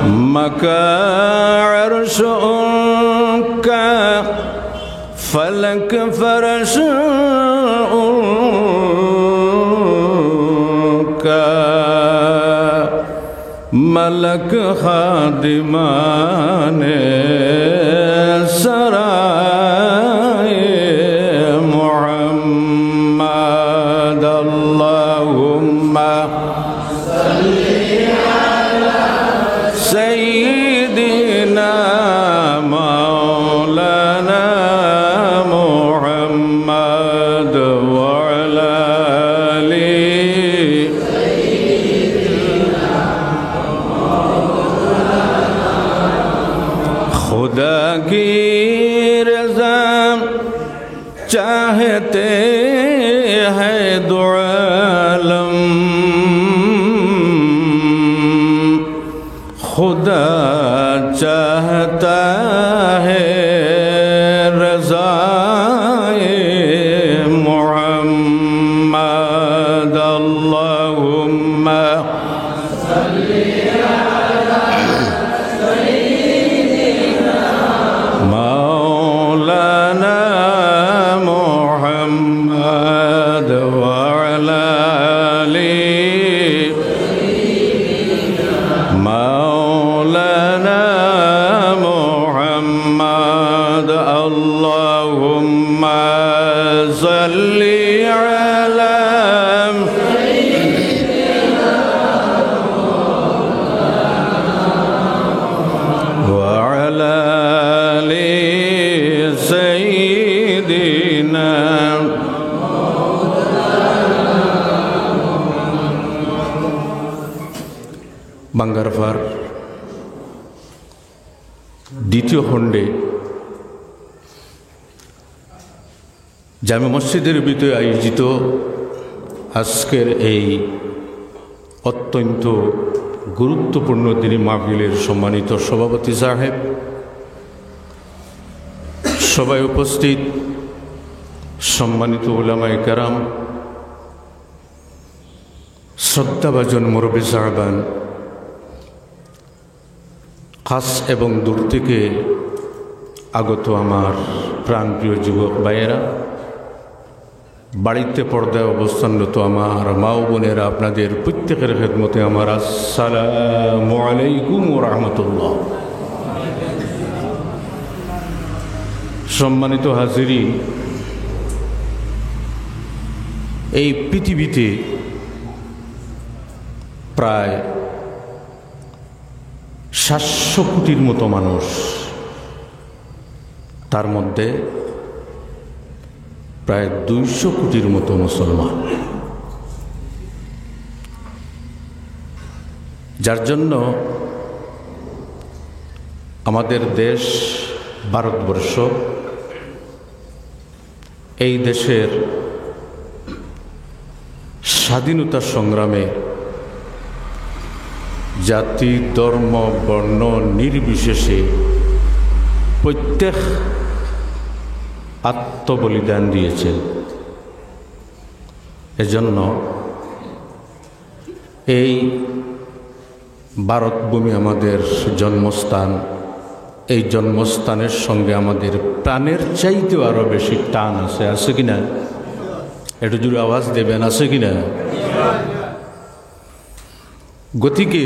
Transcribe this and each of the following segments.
مكا عرشك فلك فرشك ملك خادمان سرائے محمد اللهم سيدنا مولانا محمد وعلى آله खुदा की रज़ा चाहते हैं दो आलम खुदा चाहता है रज़ाए मुहम्मद अल्लाहुम्मा मौलाना मुहम्मद वअला आलिहि मौलाना मुहम्मद अल्लाहुम्मा सल्ली अला वअला आलि सय्यिदिना বাঙ্গারফার দ্বিতীয় খণ্ডে জামে মসজিদের ভিতরে আয়োজিত আজকের এই অত্যন্ত গুরুত্বপূর্ণ দিনী মাহফিলের সম্মানিত সভাপতি সাহেব, সবাই উপস্থিত সম্মানিত উলামায়ে কেরাম, শ্রদ্ধাভাজন মুরব্বী সাহেবান, খাস এবং দূর থেকে আগত আমার প্রাণপ্রিয় যুবক ভাইয়েরা, বাড়িতে পর্দায় অবস্থানরত আমার মা ও বোনেরা, আপনাদের প্রত্যেকের খেদমতে আমার আসসালামু আলাইকুম ওয়া রাহমাতুল্লাহ। সম্মানিত হাজিরিন, এই পৃথিবীতে প্রায় 700 কোটির মতো মানুষ, তার মধ্যে প্রায় 200 কোটির মতো মুসলমান, যার জন্য আমাদের দেশ ভারতবর্ষ, এই দেশের স্বাধীনতা সংগ্রামে জাতি ধর্ম বর্ণ নির্বিশেষে প্রত্যেক আত্মবলিদান দিয়েছেন। এজন্য এই ভারতভূমি আমাদের জন্মস্থান, এই জন্মস্থানের সঙ্গে আমাদের প্রাণের চাইতেও আরও বেশি টান আছে। আছে কিনা? একটু জোরে আওয়াজ দেবেন, আছে কিনা? গতিকে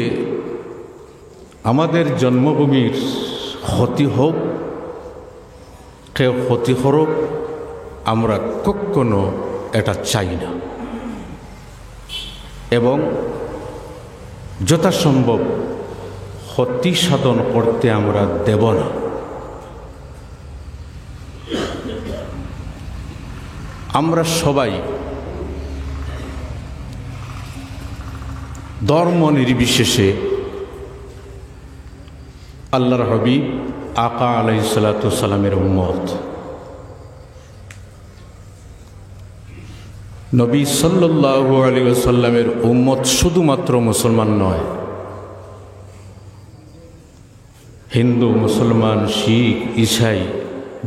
আমাদের জন্মভূমির ক্ষতি হোক, কেউ ক্ষতি করুক, আমরা কখনো এটা চাই না এবং যথাসম্ভব ক্ষতি সাধন করতে আমরা দেব না। আমরা সবাই ধর্ম নির্বিশেষে আল্লাহর হাবিব আকা আলাইহিস সালাতু ওয়াস সালামের উম্মত। নবী সাল্লাল্লাহু আলাইহি ওয়াসাল্লামের উম্মত শুধুমাত্র মুসলমান নয়, হিন্দু, মুসলমান, শিখ, ঈসাই,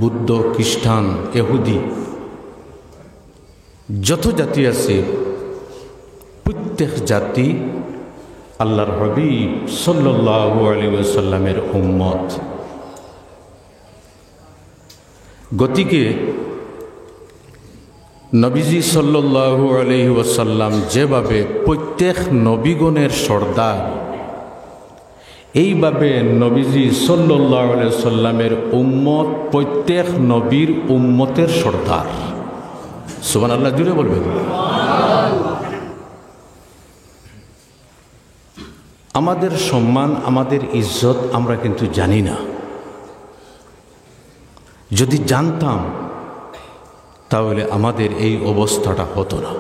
বুদ্ধ, খ্রিস্টান, ইহুদি, যত জাতি আছে প্রত্যেক জাতি আল্লাহর হাবিব সাল্লাল্লাহু আলাইহি ওয়াসাল্লামের উম্মত। গতিকে নবীজি সাল্লাল্লাহু আলাইহি ওয়াসাল্লাম যেভাবে প্রত্যেক নবীগণের সর্দার, এইভাবে নবীজি সাল্লাল্লাহু আলাইহি ওয়াসাল্লামের উম্মত প্রত্যেক নবীর উম্মতের সর্দার। সুবহানাল্লাহ জুড়ে বলবেন। আমাদের সম্মান, আমাদের ইজ্জত আমরা কিন্তু জানি না। যদি জানতাম তাহলে আমাদের এই অবস্থাটা হতো না।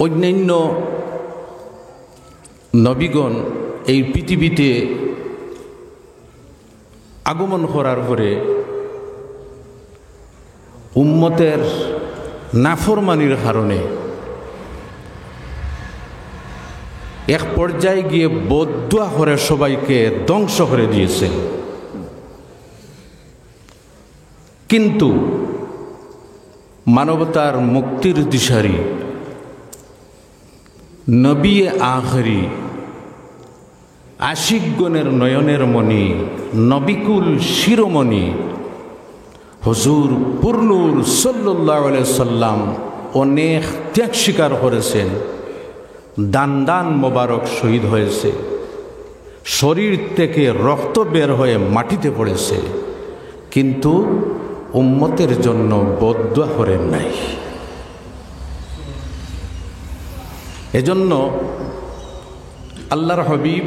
অন্যান্য নবীগণ এই পৃথিবীতে আগমন করার পরে উম্মতের নাফরমানির কারণে এক পর্যায়ে গিয়ে বদদুয়া করে সবাইকে ধ্বংস করে দিয়েছেন। কিন্তু মানবতার মুক্তির দিশারি নবী আখরি, আশিকগণের নয়নের মণি, নবিকুল শিরোমণি হুজুর পুরনুর সাল্লাল্লাহু আলাইহি সাল্লাম অনেক ত্যাগ স্বীকার করেছেন। দান দান মোবারক শহীদ হয়েছে, শরীর থেকে রক্ত বের হয়ে মাটিতে পড়েছে, কিন্তু উম্মতের জন্য বদদুয়া করেন নাই। এজন্য আল্লাহর হাবিব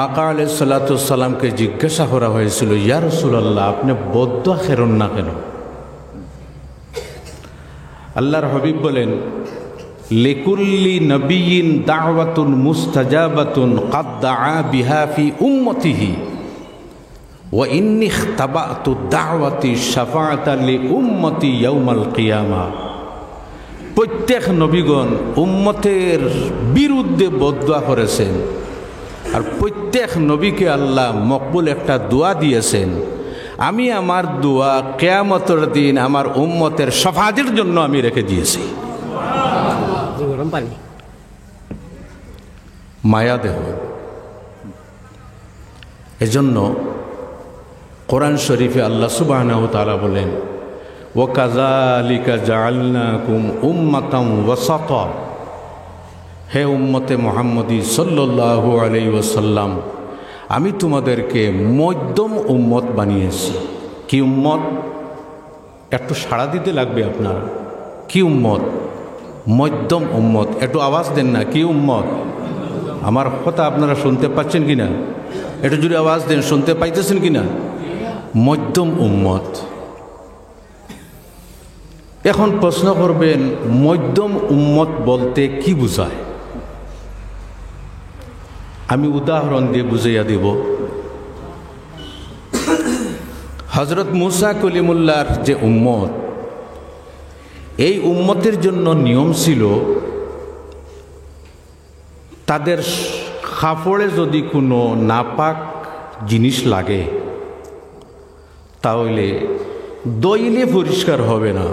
আকা আলাইহিস সালাতু ওয়াস সালামকে জিজ্ঞাসা করা হয়েছিল, ইয়া রাসূলুল্লাহ, আপনি বদদুয়া করেন না কেন? আল্লাহর হাবিব বলেন, লিকুল্লি নবিয়্যিন দাওয়াতুন মুস্তাজাবাতুন ক্বাদ দাআ বিহা ফি উম্মতিহি ওয়া ইন্নী ইখতাবাতু দাওয়াতি শাফাআতান লি উম্মতি ইয়াউমাল কিয়ামা। প্রত্যেক নবীগণ উম্মতের বিরুদ্ধে বদদুয়া করেছেন, আর প্রত্যেক নবীকে আল্লাহ মকবুল একটা দোয়া দিয়েছেন। আমি আমার দোয়া কিয়ামতের দিন আমার উম্মতের শাফাআতের জন্য আমি রেখে দিয়েছি। মায়া দেহ। এজন্য কোরআন শরীফে আল্লাহ সুবহানাহু ওয়া তাআলা বলেন, ওয়া কাযালিকা জাআলনাকুম উম্মাতাম ওয়াসাতা। হে উম্মতে মুহাম্মদী সাল্লাল্লাহু আলাইহি ওয়াসাল্লাম, আমি তোমাদেরকে মধ্যম উম্মত বানিয়েছি। কি উম্মত? একটু সাড়া দিতে লাগবে আপনার। কি উম্মত? মধ্যম উম্মত। একটু আওয়াজ দেন না, কি উম্মত? আমার কথা আপনারা শুনতে পাচ্ছেন কিনা? একটু জুড়ে আওয়াজ দেন, শুনতে পাইতেছেন কিনা? মধ্যম উম্মত। এখন প্রশ্ন করবেন, মধ্যম উম্মত বলতে কি বোঝায়? আমি উদাহরণ দিয়ে বুঝাইয়া দেব। হযরত মুসা কলিমুল্লাহর যে উম্মত, এই উম্মতের জন্য নিয়ম ছিল, তাদের কাপড়ে যদি কোনো নাপাক জিনিস লাগে তাহলে দইলে পরিষ্কার হবে না,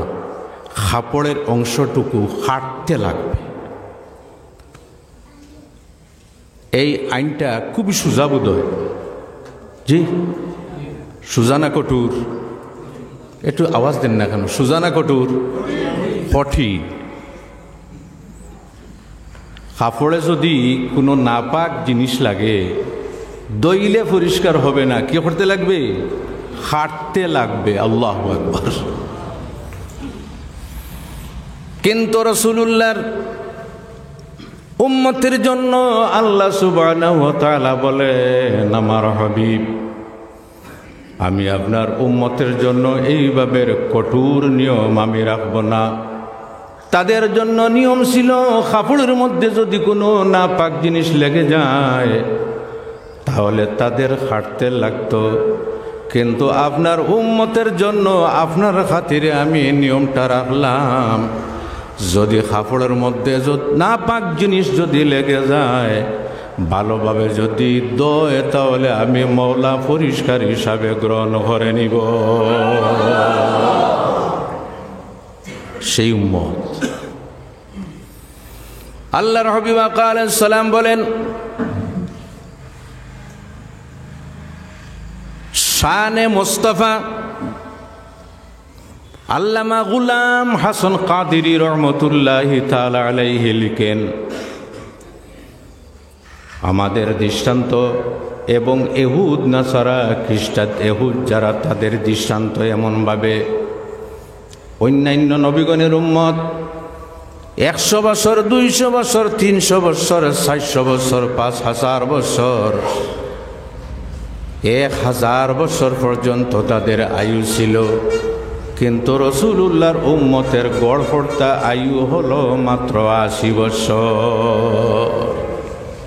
কাপড়ের অংশটুকু কাটতে লাগবে। এই আইনটা খুবই সোজা বোধহয়। জি, সুজানা কটুর? একটু আওয়াজ দেন না কেন? সুজানা কটুর? কঠিন। কাপড়ে যদি কোনো নাপাক জিনিস লাগে দইলে পরিষ্কার হবে না, কি করতে লাগবে? কাটতে লাগবে। আল্লাহু আকবার। কিন্তু রাসূলুল্লাহর উম্মতের জন্য আল্লাহ সুবহানাহু ওয়া তাআলা বলেন, আমার হাবিব, আমি আপনার উম্মতের জন্য এইভাবে কঠোর নিয়ম আমি রাখব না। তাদের জন্য নিয়ম ছিল, কাপড়ের মধ্যে যদি কোনো নাপাক জিনিস লেগে যায় তাহলে তাদের কাটতে লাগতো। কিন্তু আপনার উম্মতের জন্য আপনার খাতিরে আমি নিয়মটা রাখলাম, যদি কাপড়ের মধ্যে নাপাক জিনিস যদি লেগে যায়, ভালোভাবে যদি দয়, তাহলে আমি মওলা পরিষ্কার হিসাবে গ্রহণ করে নিব। সেই উম্মত। আল্লাহর হাবিব আলাইহিস সালাম বলেন, শানে মুস্তাফা আল্লামা গুলাম হাসান কাদেরী রহমতুল্লাহি তাআলা আলাইহি লিখেন, আমাদের দৃষ্টান্ত এবং ইহুদ নাসারা খ্রিস্টান ইহুদ যারা তাদের দৃষ্টান্ত এমনভাবে অন্যান্য নবীগণের উম্মত 100 বছর, 200 বছর, 300 বছর, 400 বছর, 5000 বছর, 1000 বছর পর্যন্ত তাদের আয়ু ছিল, কিন্তু রাসূলুল্লাহর উম্মতের গড় পড়তা আয়ু হলো মাত্র 80 বছর।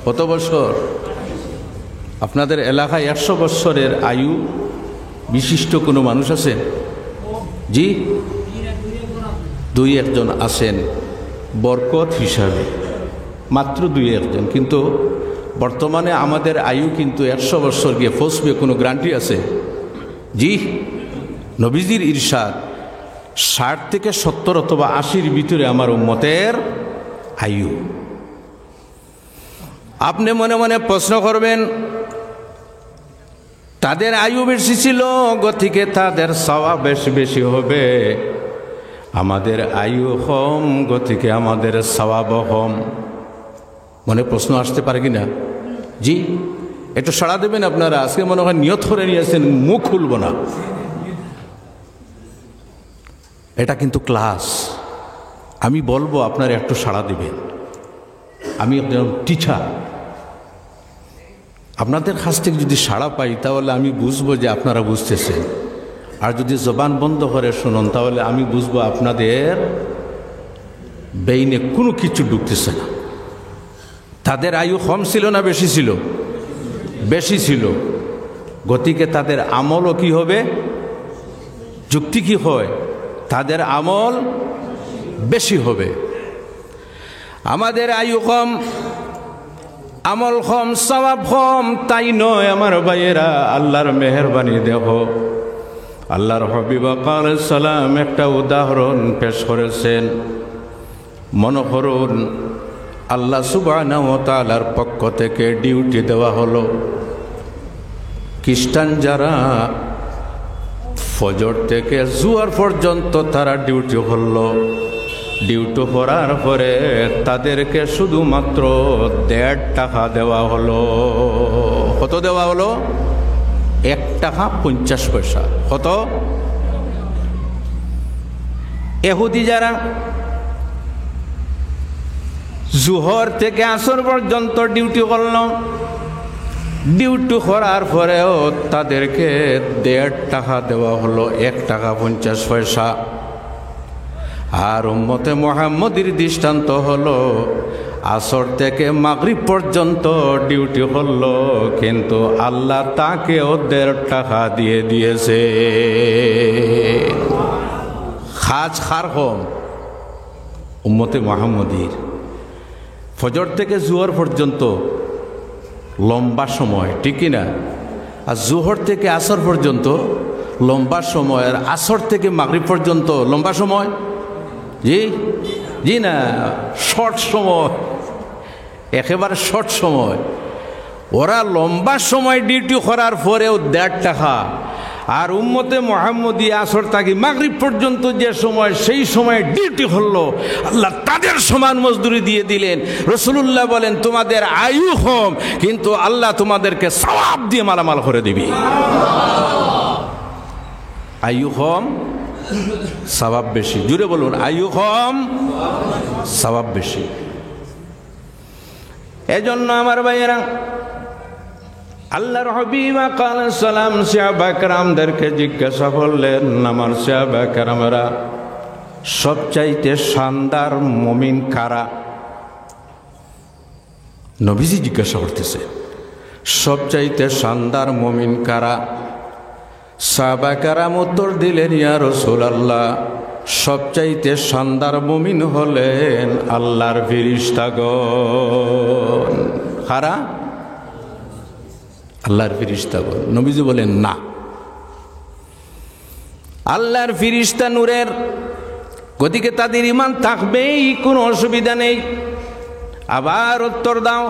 কত বছর? আপনাদের এলাকায় 100 বছরের আয়ু বিশিষ্ট কোনো মানুষ আছে? জি, 2-1 জন আছেন বরকত হিসাবে, মাত্র 2-1 জন। কিন্তু বর্তমানে আমাদের আয়ু কিন্তু 100 বছর গিয়ে পৌঁছবে, কোনো গ্যারান্টি আছে? জি, নবীজির ইরশাদ 60 থেকে 70 অথবা 80-র ভিতরে আমার উম্মতের আয়ু। আপনি মনে মনে প্রশ্ন করবেন, তাদের আয়ু বেশি ছিল গতিকে তাদের সওয়াব বেশি বেশি হবে, আমাদের আয়ু কম গতিকে আমাদের সওয়াব কম। মনে প্রশ্ন আসতে পারে কি না? জি, একটু সাড়া দেবেন আপনারা। আজকে মনে হয় নিয়ত করে নিয়েছেন মুখ খুলব না। এটা কিন্তু ক্লাস, আমি বলবো আপনারা একটু সাড়া দেবেন। আমি একজন টিচার, আপনাদের কাছ থেকে যদি সাড়া পাই তাহলে আমি বুঝবো যে আপনারা বুঝতেছেন, আর যদি জবান বন্ধ করে শুনুন তাহলে আমি বুঝবো আপনাদের বেইনে কোনো কিছু ঢুকতেছে না। তাদের আয়ু কম ছিল না বেশি ছিল? বেশি ছিল, গতিকে তাদের আমলও কি হবে? যুক্তি কি হয়? তাদের আমল বেশি হবে। আমাদের আয়ু কম, আমল কম, সওয়াব কম, তাই নয় আমার ভাইয়েরা। আল্লাহর মেহেরবানি দেখো, আল্লাহর হাবিব আলাইহিস সালাম একটা উদাহরণ পেশ করেছেন। মনে করুন আল্লাহ সুবহানাহু ওয়া তাআলার পক্ষ থেকে ডিউটি দেওয়া হলো, খ্রিস্টান যারা ফজর থেকে জোহর পর্যন্ত তারা ডিউটি করলো। ডিউটি করার পরে তাদেরকে শুধুমাত্র 1.5 টাকা দেওয়া হলো। কত দেওয়া হলো? 1 টাকা 50 পয়সা। কত? ইহুদি যারা জোহর থেকে আসর পর্যন্ত ডিউটি করল, ডিউটি করার পরেও তাদেরকে 1.5 টাকা দেওয়া হলো, 1 টাকা 50 পয়সা। আর উম্মতে মুহাম্মদীর দৃষ্টান্ত হলো আসর থেকে মাগরিব পর্যন্ত ডিউটি করলো, কিন্তু আল্লাহ তাকেও 1.5 টাকা দিয়ে দিয়েছে। খাজ খার কম উম্মতে মুহাম্মদীর। ফজর থেকে জোহর পর্যন্ত লম্বা সময়, ঠিক না? আর জোহর থেকে আসর পর্যন্ত লম্বা সময়, আর আসর থেকে মাগরিব পর্যন্ত লম্বা সময়। জি জি না, শর্ট সময়, একেবারে শর্ট সময়। ওরা লম্বা সময় ডিউটি করার পরেও 1.5 টাকা, আর উম্মতে মুহাম্মদী আসর থেকে মাগরিব পর্যন্ত যে সময়, সেই সময় ডিউটি হলো, আল্লাহ তাদের সমান মজদুরি দিয়ে দিলেন। রাসূলুল্লাহ বলেন, তোমাদের আয়ু কম কিন্তু আল্লাহ তোমাদেরকে সওয়াব দিয়ে মালামাল করে দিবে। আয়ু কম, সওয়াব বেশি। জুড়ে বলুন, আয়ু কম, সওয়াব বেশি। এজন্য আমার ভাইয়েরা, আল্লাহর হাবিব আলাইহিস সালাম সাহাবা কেরামদেরকে জিজ্ঞাসা করলেন, আমার সাহাবা কেরামেরা সবচাইতে শানদার মুমিন কারা? নবীজি জিজ্ঞাসা করতেছে, সবচাইতে শানদার মুমিন কারা? সাহাবা কেরাম উত্তর দিলেন, ইয়া রাসূলুল্লাহ, সবচাইতে শানদার মুমিন হলেন আল্লাহর ফেরেশতাগণ। কারা? আল্লাহর ফেরেশতাগণ। নবীজি বলেন, না, আল্লাহর ফেরেশতা নূরের, গতিকে তাদের ঈমান থাকবেই, কোনো অসুবিধা নেই। আবার উত্তর দাও।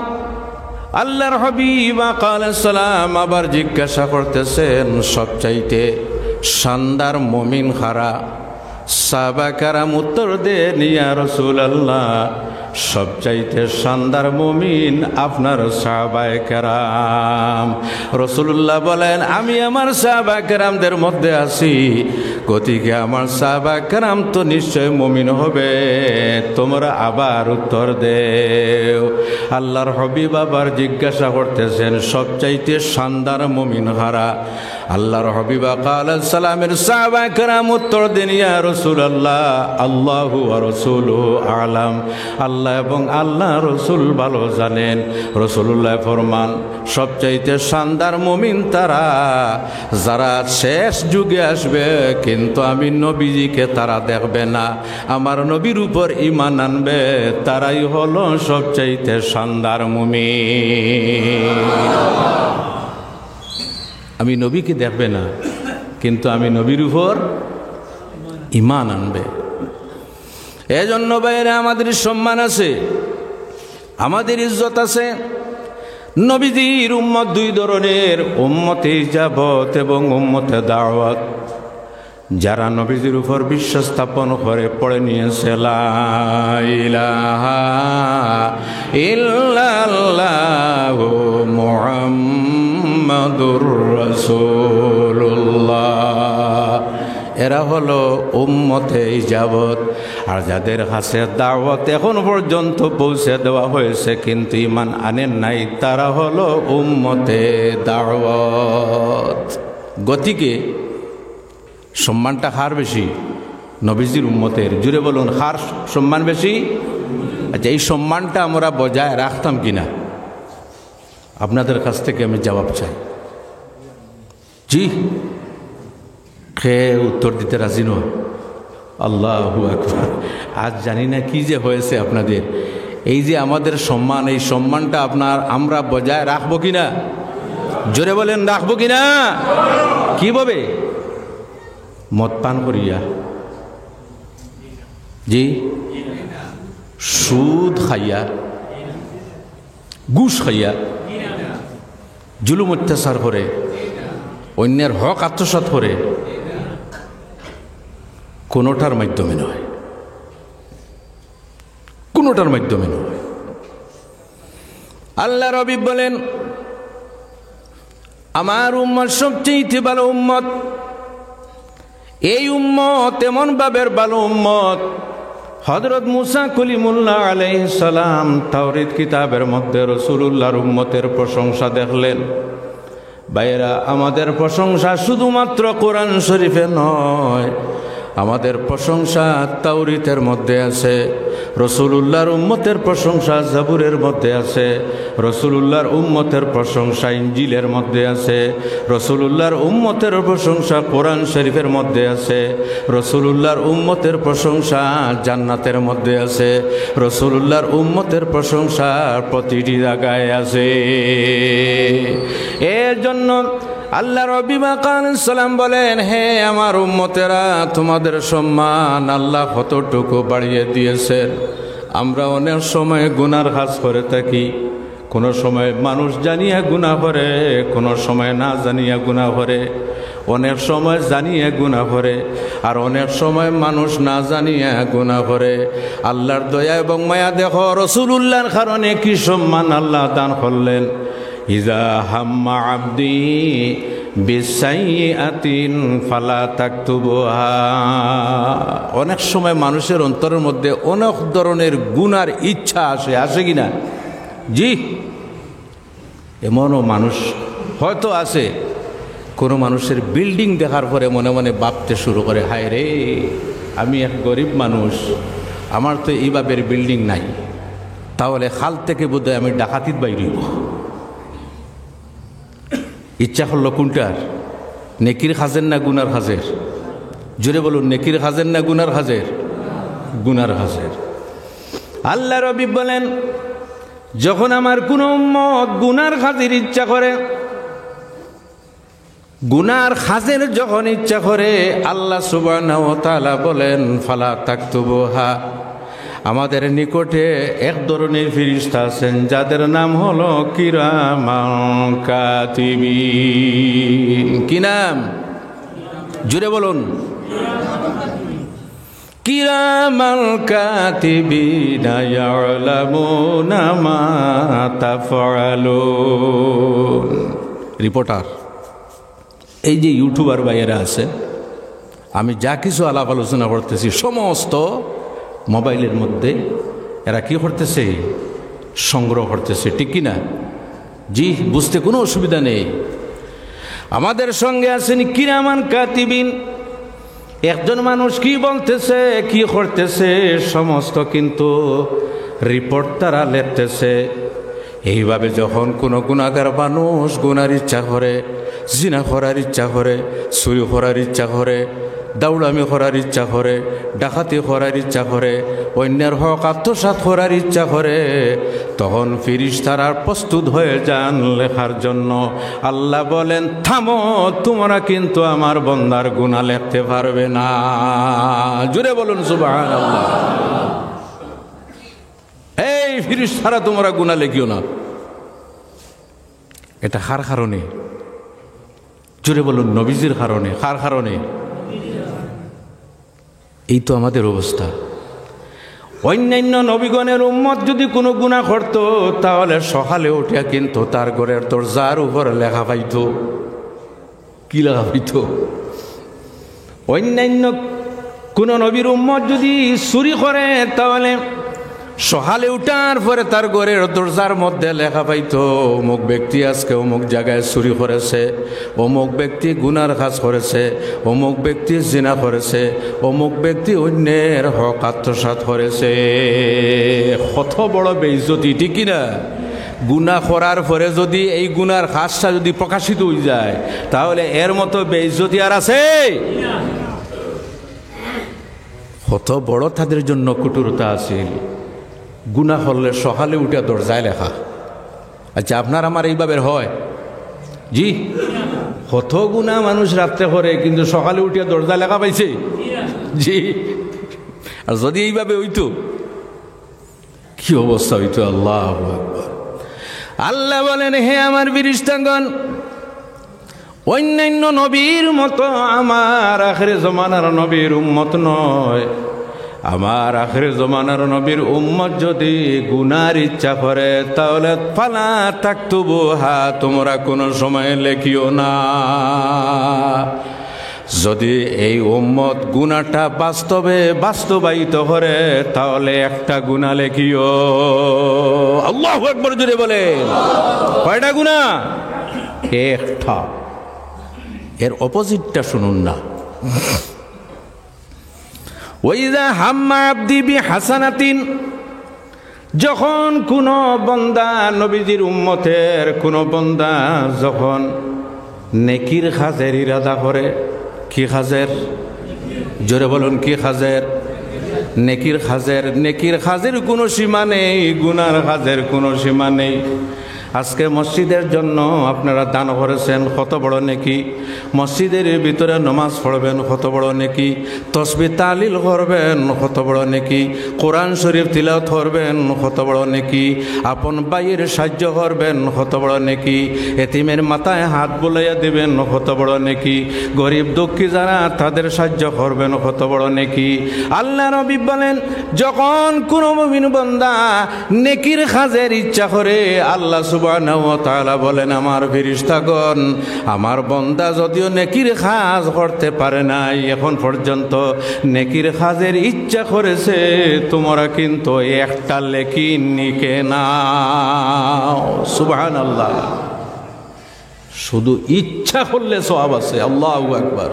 আল্লাহর হাবিব আলাইহিস সালাম আবার জিজ্ঞাসা করতেছেন, সবচাইতে শানদার মুমিন কারা? সাহাবা কেরাম উত্তর দেন, ইয়া রাসূলুল্লাহ, সবচাইতে শানদার মুমিন আপনার সাহাবায়ে কেরাম। রাসূলুল্লাহ বলেন, আমি আমার সাহাবা কেরামদের মধ্যে আছি, গতিকে আমার সাহাবা কেরাম তো নিশ্চয় মুমিন হবে। তোমরা আবার উত্তর দেও। আল্লাহর হাবিব আবার জিজ্ঞাসা করতেছেন, সবচাইতে শানদার মুমিন কারা? আল্লাহর হাবিব আলাইহিস সালামের সাহাবা কেরাম উত্তর দেন, ইয়া রাসূলুল্লাহ, আল্লাহু ওয়া রাসূলুহু আ'লাম। আল্লাহ এবং আল্লাহ রসুল ভালো জানেন। রাসূলুল্লাহ ফরমান, সবচাইতে শানদার মুমিন তারা যারা শেষ যুগে আসবে, কিন্তু আমি নবীজিকে তারা দেখবে না, আমার নবীর উপর ঈমান আনবে, তারাই হলো সবচাইতে শানদার মুমিন। আমি নবীকে দেখবে না, কিন্তু আমি নবীর উপর ঈমান আনবে। এজন্য বাইরে আমাদের সম্মান আছে, আমাদের ইজ্জত আছে। নবীজির উম্মত দুই ধরনের, উম্মতে ইজাবত এবং উম্মতে দাওয়াত। যারা নবীজির উপর বিশ্বাস স্থাপন করে পড়ে নিয়েছে লা ইলাহা ইল্লাল্লাহু মুহাম্মাদুর রাসূলুল্লাহ, এরা হলো উম্মতে ইজাবত। আর যাদের কাছে দাওয়াত এখন পর্যন্ত পৌঁছে দেওয়া হয়েছে কিন্তু ঈমান আনেন নাই, তারা হলো উম্মতে দাওয়াত। গতিকে সম্মানটা কার বেশি? নবীজির উম্মতের। জুড়ে বলুন, কার সম্মান বেশি? আচ্ছা, এই সম্মানটা আমরা বজায় রাখতাম কিনা, আপনাদের কাছ থেকে আমি জবাব চাই। জি, খেয়ে উত্তর দিতে রাজি নয়। আল্লাহু আকবার। আজ জানি না কি যে হয়েছে আপনাদের, এই যে আমাদের সম্মান, এই সম্মানটা আমরা বজায় রাখবো কিনা? জোরে বলেন, রাখবো কিনা? কিভাবে? মদ পান করিয়া? জি, সুদ খাইয়া, ঘুষ খাইয়া, জুলুম অত্যাচার করে, অন্যের হক আত্মসাৎ করে? কোনোটার মাধ্যমে নয়, কোনোটার মাধ্যমে নয়। আল্লাহ রবি বলেন, আমার উম্মত সবচেয়ে ভালো উম্মত। এই উম্মত এমন ভাবের ভালো উম্মত, হযরত মুসা কলিমুল্লাহ আলাইহিস সালাম তাওরাত কিতাবের মধ্যে রাসূলুল্লাহর উম্মতের প্রশংসা দেখলেন। ভাইয়েরা, আমাদের প্রশংসা শুধুমাত্র কোরআন শরীফে নয়, আমাদের প্রশংসা তাওরাতের মধ্যে আছে, রাসূলুল্লাহর উম্মতের প্রশংসা জাবুরের মধ্যে আছে, রাসূলুল্লাহর উম্মতের প্রশংসা ইনজিলের মধ্যে আছে, রাসূলুল্লাহর উম্মতের প্রশংসা কোরআন শরীফের মধ্যে আছে, রাসূলুল্লাহর উম্মতের প্রশংসা জান্নাতের মধ্যে আছে, রাসূলুল্লাহর উম্মতের প্রশংসা প্রতিটি জায়গায় আছে। এর জন্য আল্লাহ রবি আলাইহিস সালাম বলেন, হে আমার উম্মতেরা, তোমাদের সম্মান আল্লাহ কতটুকু বাড়িয়ে দিয়েছেন। আমরা অনেক সময় গুনার কাজ করে থাকি, কোনো সময় মানুষ জানিয়া গুনাহ করে, কোনো সময় না জানিয়া গুনাহ করে, অনেক সময় জানিয়ে গুনাহ করে, আর অনেক সময় মানুষ না জানিয়া গুনাহ করে। আল্লাহর দয়া এবং মায়া দেখো, রাসূলুল্লাহর কারণে কি সম্মান আল্লাহ দান করলেন। ইজা হাম্মা আবদি বিসাইয়াতিন ফালা তাকতুবুহা। অনেক সময় মানুষের অন্তরের মধ্যে অনেক ধরনের গুনার ইচ্ছা আসে কিনা? জি, এমনও মানুষ হয়তো আছে, কোনো মানুষের বিল্ডিং দেখার পরে মনে মনে ভাবতে শুরু করে, হায় রে, আমি এক গরিব মানুষ, আমার তো এইভাবের বিল্ডিং নাই, তাহলে খাল থেকে বোধহয় আমি ডাকাতির বাইরে। ইচ্ছা করলো কোনটার? নেকির খাজের না গুনার খাজের? জোরে বলুন, নেকির খাজের না গুনার খাজের? গুনার খাজের। আল্লাহ রবি বলেন, যখন আমার কোন উম্মত গুনার খাজের ইচ্ছা করে, গুনার খাজের যখন ইচ্ছা করে, আল্লাহ সুবহানাহু ওয়া তাআলা বলেন ফালা তাকতুবুহা, আমাদের নিকটে এক ধরনের ফেরেশতা আছেন যাদের নাম হলো কিরামান কাতিবিন। কি নাম? জুড়ে বলুন। কিরামান কাতিবিনা ইয়ালামুনা মা তাফআলুন। রিপোর্টার, এই যে ইউটিউবার ভাইয়েরা আছে, আমি যা কিছু আলাপ আলোচনা করতেছি সমস্ত মোবাইলের মধ্যে এরা কি করতেছে? সংগ্রহ করতেছে, ঠিক কিনা? জি, বুঝতে কোনো অসুবিধা নেই। আমাদের সঙ্গে আছেন কিরামান কাতিবিন। একজন মানুষ কি বলতেছে, কি করতেছে সমস্ত কিন্তু রিপোর্ট তারা লিখতেছে। এইভাবে যখন কোনো গুনাহগার মানুষ গুনার ইচ্ছা করে, জিনা করার ইচ্ছা করে, চুরি করার ইচ্ছা করে, দাউড়ামি করার ইচ্ছা করে, ডাকাতি করার ইচ্ছা করে, অন্যের হক আত্মসাৎ করার ইচ্ছা করে, তখন ফেরেশতারা প্রস্তুত হয়ে যান লেখার জন্য। আল্লাহ বলেন, থামো, তোমরা কিন্তু আমার বান্দার গুনাহ লিখতে পারবে না। জোরে বলুন সুবহানাল্লাহ। এই ফেরেশতারা, তোমরা গুনাহ লিখিও না। এটা কার কারণে? জোরে বলুন। নবীজির কারণে। কার কারণে? এই তো আমাদের অবস্থা। অন্যান্য নবীগণের উম্মত যদি কোনো গুনাহ করত, তাহলে সকালে উঠিয়া কিন্তু তার ঘরের দরজার উপর লেখা পাইত। কি লেখা পাইত? অন্যান্য কোন নবীর উম্মত যদি চুরি করে, তাহলে সকালে উঠার পরে তার ঘরের দরজার মধ্যে লেখা পাইতো, অমুক ব্যক্তি আজকে অমুক জায়গায় চুরি করেছে, অমুক ব্যক্তি গুনার কাজ করেছে, অমুক ব্যক্তি জিনা করেছে, অমুক ব্যক্তি অন্যের হক আত্মসাৎ করেছে। কত বড় বেইজ্জতি, ঠিক কিনা? গুনাহ করার পরে যদি এই গুনার কাজটা যদি প্রকাশিত হয়ে যায়, তাহলে এর মতো বেইজ্জতি আর আছে? কত বড় তাদের জন্য কঠোরতা আছে। গুনাহ করলে সকালে উঠে দরজায় লেখা। আচ্ছা, আপনার আমার এইভাবে হয়? জি, কত গুনাহ মানুষ রাত্রে করে, কিন্তু সকালে উঠে দরজায় লেখা পাইছে। জি, আর যদি এইভাবে হইতো কি অবস্থা হইতো! আল্লাহু আকবার। আল্লাহ বলেন, হে আমার ফেরেশতাগণ, অন্যান্য নবীর মতো আমার আখির জামানার নবীর উম্মত নয়। আমার আখির জামানার নবীর উম্মত যদি গুনার ইচ্ছা করে, তাহলে ফালা তাকতুবুহা, তোমরা কোনো সময় লেখিও না। যদি এই উম্মত গুনাহটা বাস্তবায়িত করে, তাহলে একটা গুনাহ লেখিও। আল্লাহু আকবার জোরে বলেন। কয়টা গুনাহ? একটা। এর অপোজিটটা শুনুন না। ওয়াইযা হাম্মা আবদি বিহাসানাতিন, যখন কোন বান্দা, নবীজির উম্মতের কোন বান্দা যখন নেকির কাজের ইরাদা করে, কি কাজের? জোরে বলুন, কি কাজের? নেকির কাজের। নেকির কাজের কোনো সীমা নেই, গুনার কাজের কোনো সীমা নেই। আজকে মসজিদের জন্য আপনারা দান করেছেন, কত বড় নেকি। মসজিদের ভিতরে নামাজ পড়বেন, কত বড় নেকি। তাসবিহ তাহলিল করবেন, কত বড় নেকি। কোরআন শরীফ তিলাওয়াত করবেন, কত বড় নেকি। আপন ভাইয়ের সাহায্য করবেন, কত বড় নেকি। এতিমের মাথায় হাত বুলাইয়া দিবেন, কত বড় নেকি। গরিব দুঃখী যারা, তাদের সাহায্য করবেন, কত বড় নেকি। আল্লাহ নবী বলেন, যখন কোনো মুমিন বান্দা নেকির কাজের ইচ্ছা করে, আল্লাহ সুবহানাহু ওয়া তাআলা বলেন, আমার ফেরেশতাগণ, আমার বান্দা যদিও নেকির কাজ করতে পারে নাই এখন পর্যন্ত, নেকির কাজের ইচ্ছা করেছে, তোমরা কিন্তু একটা লেখি নিকে নাও। সুবহানাল্লাহ। শুধু ইচ্ছা করলে সওয়াব আছে। আল্লাহু আকবার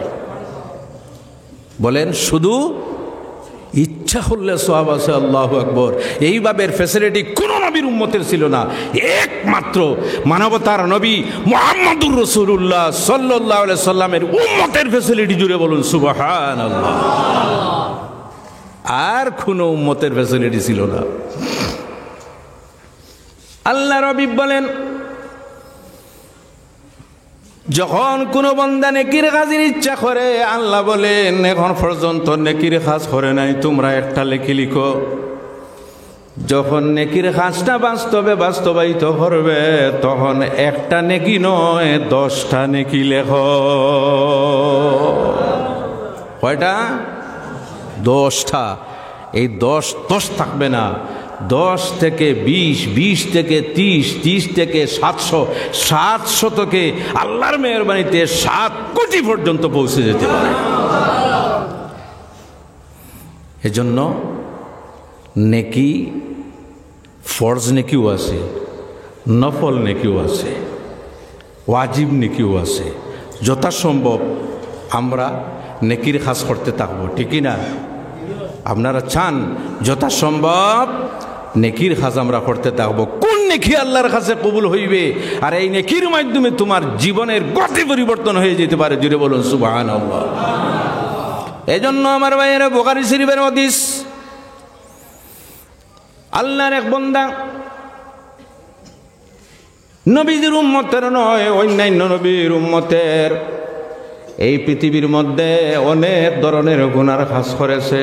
বলেন, শুধু ইচ্ছা করলে সওয়াব আছে। আল্লাহু আকবার। এইভাবে ফ্যাসিলিটি কোন নবীর উম্মতের ছিল না, একমাত্র মানবতার নবী মুহাম্মদুর রাসূলুল্লাহ সাল্লাল্লাহু আলাইহি সাল্লামের উম্মতের ফ্যাসিলিটি। জুড়ে বলুন সুবহানাল্লাহ। আর কোন উম্মতের ফ্যাসিলিটি ছিল না। আল্লাহ নবী বলেন, যখন কোনো বান্দা নেকির কাজের ইচ্ছা করে, আল্লাহ বলেন, এখন পর্যন্ত নেকির কাজ করে নাই, তোমরা একটা লেখি লিখো। যখন নেকির কাজটা বাস্তবায়িত করবে তখন একটা নেকি নয় 10টা নেকি লেখ। কয়টা? 10টা। এই 10 থাকবে না, 10 থেকে 20, 20 থেকে 30, 30 থেকে 700, 700 থেকে আল্লাহর মেহেরবানিতে 7 কোটি পর্যন্ত পৌঁছে যেতে পারে। এজন্য নেকি, ফরজ নেকিও আছে, নফল নেকিও আছে, ওয়াজিব নেকিও আছে। যথাসম্ভব আমরা নেকির কাজ করতে থাকবো, ঠিকই না? আপনারা চান যথাসম্ভব নেকির কাজ আমরা করতে থাকবো। কোন নেকি আল্লাহর কাছে কবুল হইবে আর এই নেকির মাধ্যমে তোমার জীবনের গতি পরিবর্তন হয়ে যেতে পারে, জুড়ে বলুন সুবহানাল্লাহ। এজন্য আমার ভাইয়েরা, বুখারী শরীফের হাদিস, আল্লাহর এক বান্দা নবীদের উম্মতের নয়, অন্যান্য নবীর উম্মতের, এই পৃথিবীর মধ্যে অনেক ধরনের গুনার কাজ করেছে,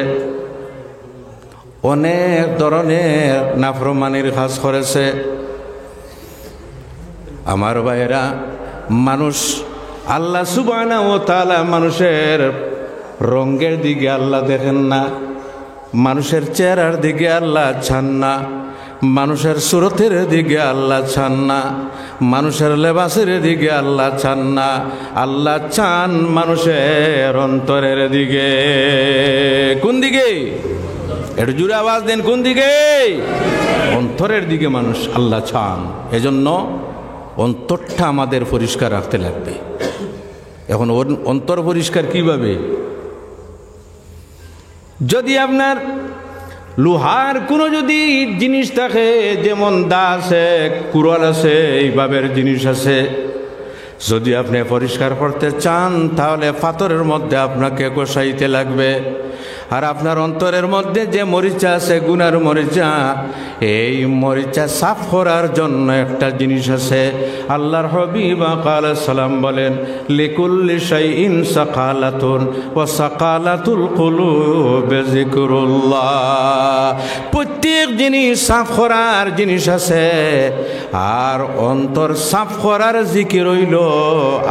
অনেক ধরনের নাফরমানির কাজ করেছে। আমার ভাইয়েরা, মানুষ, আল্লাহ সুবহানাহু ওয়া তাআলা মানুষের রঙের দিকে আল্লাহ দেখেন না, মানুষের চেহারার দিকে আল্লাহ চান না, মানুষের সুরতের দিকে আল্লাহ চান না, মানুষের লেবাসের দিকে আল্লাহ চান না, আল্লাহ চান মানুষের অন্তরের দিকে। কোন দিকে? একটু জোরে আওয়াজ দেন, কোন দিকে? অন্তরের দিকে মানুষ আল্লাহ চান। এজন্য অন্তরটা আমাদের পরিষ্কার রাখতে লাগবে। এখন অন্তর পরিষ্কার কিভাবে? যদি আপনার লোহার কোনো যদি জিনিস থাকে, যেমন দা আছে, কুড়াল আছে, এইভাবের জিনিস আছে, যদি আপনি পরিষ্কার করতে চান তাহলে পাথরের মধ্যে আপনাকে কষাইতে লাগবে। আর আপনার অন্তরের মধ্যে যে মরিচা আছে, গুনার মরিচা, এই মরিচা সাফ করার জন্য একটা জিনিস আছে। আল্লাহর হাবিব আলাইহিস সালাম বলেন, লিকুল্লি শাইইন সাকালাতুন ওয়া সাকালাতুল কুলুবি যিকরুল্লাহ। প্রত্যেক জিনিস সাফ করার জিনিস আছে, আর অন্তর সাফ করার জিকির হইল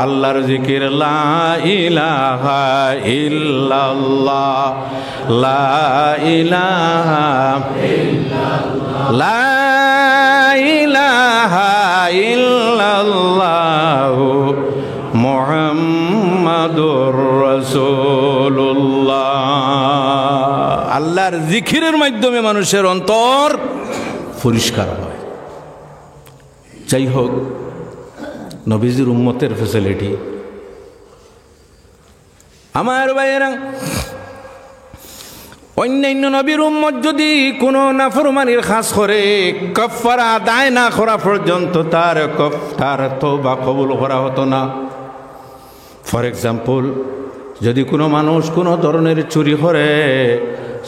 আল্লাহর জিকির, লা ইলাহা ইল্লাল্লাহ, লা ইলাহা ইল্লাল্লাহ, লা ইলাহা ইল্লাল্লাহ মুহাম্মাদুর রাসূলুল্লাহ। আল্লাহর জিকিরের মাধ্যমে মানুষের অন্তর পরিষ্কার হয়। যাই হোক, নবীজির উম্মতের ফ্যাসিলিটি, আমার ভাইয়েরা, অন্যান্য নবীর উম্মত যদি কোনো নাফরমানির কাজ করে, কাফারা আদায় না করা পর্যন্ত তার তওবা কবুল করা হতো না। ফর এক্সাম্পল, যদি কোনো মানুষ কোনো ধরনের চুরি করে,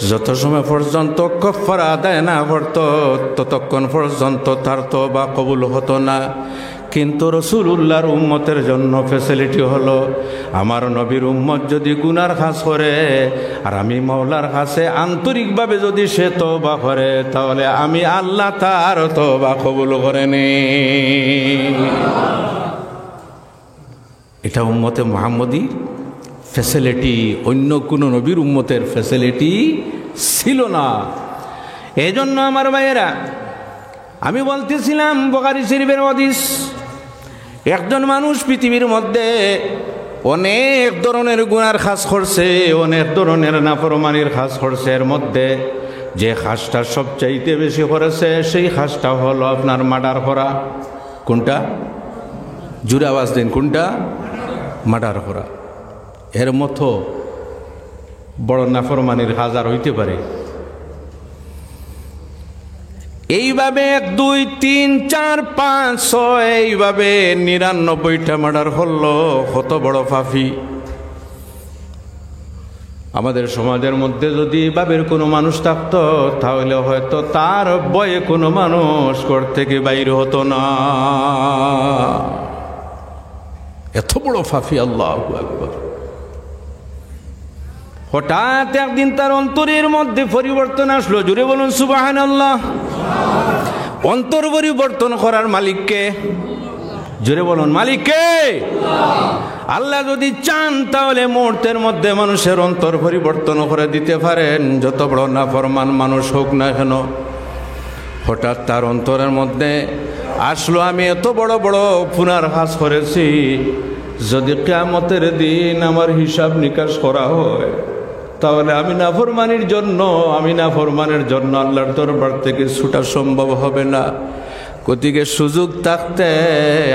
যত সময় পর্যন্ত কাফারা আদায় না করতো ততক্ষণ পর্যন্ত তার তওবা কবুল হতো না। কিন্তু রাসূলুল্লাহর উম্মতের জন্য ফ্যাসিলিটি হলো, আমার নবীর উম্মত যদি গুনার কাজ করে আর আমি মাওলার কাছে আন্তরিকভাবে যদি সে তওবা করে, তাহলে আমি আল্লাহ তার তওবা কবুল করে নেই। এটা উম্মতে মুহাম্মদী ফ্যাসিলিটি, অন্য কোনো নবীর উম্মতের ফ্যাসিলিটি ছিল না। এই জন্য আমার ভাইয়েরা, আমি বলতেছিলাম বুখারী শরীফের হাদিস, একজন মানুষ পৃথিবীর মধ্যে অনেক ধরনের গুনার কাজ করছে, অনেক ধরনের নাফরমানির কাজ করছে, এর মধ্যে যে কাজটা সবচাইতে বেশি করেছে সেই কাজটা হলো আপনার মার্ডার করা। কোনটা? জোরে আওয়াজ দিন, কোনটা? মার্ডার করা। এর মতো বড় নাফরমানির কাজ আর হইতে পারে? এইভাবে 1, 2, 3, 4, 5, 6 এইভাবে 99টা মার্ডার হলো। কত বড় পাপী! আমাদের সমাজের মধ্যে যদি এভাবের কোনো মানুষ থাকতো, তাহলে হয়তো তার ভয়ে কোনো মানুষ ঘর থেকে বাইর হতো না। এত বড় পাপী! আল্লাহু আকবার। হঠাৎ একদিন তার অন্তরের মধ্যে পরিবর্তন আসলো। জুড়ে বলুন সুবহানাল্লাহ। অন্তর পরিবর্তন করার মালিককে? জোরে বলুন মালিককে? আল্লাহ যদি চান তাহলে মুহূর্তের মধ্যে মানুষের অন্তর পরিবর্তন করে দিতে পারেন, যত বড় নাফরমান মানুষ হোক না কেন। হঠাৎ তার অন্তরের মধ্যে আসলো, আমি এত বড় বড় পুনার কাজ করেছি, যদি কিয়ামতের দিন আমার হিসাব নিকাশ করা হয় তাহলে আমি নাফরমানের জন্য আল্লাহর দরবার থেকে ছুটা সম্ভব হবে না। গতিকে সুযোগ থাকতে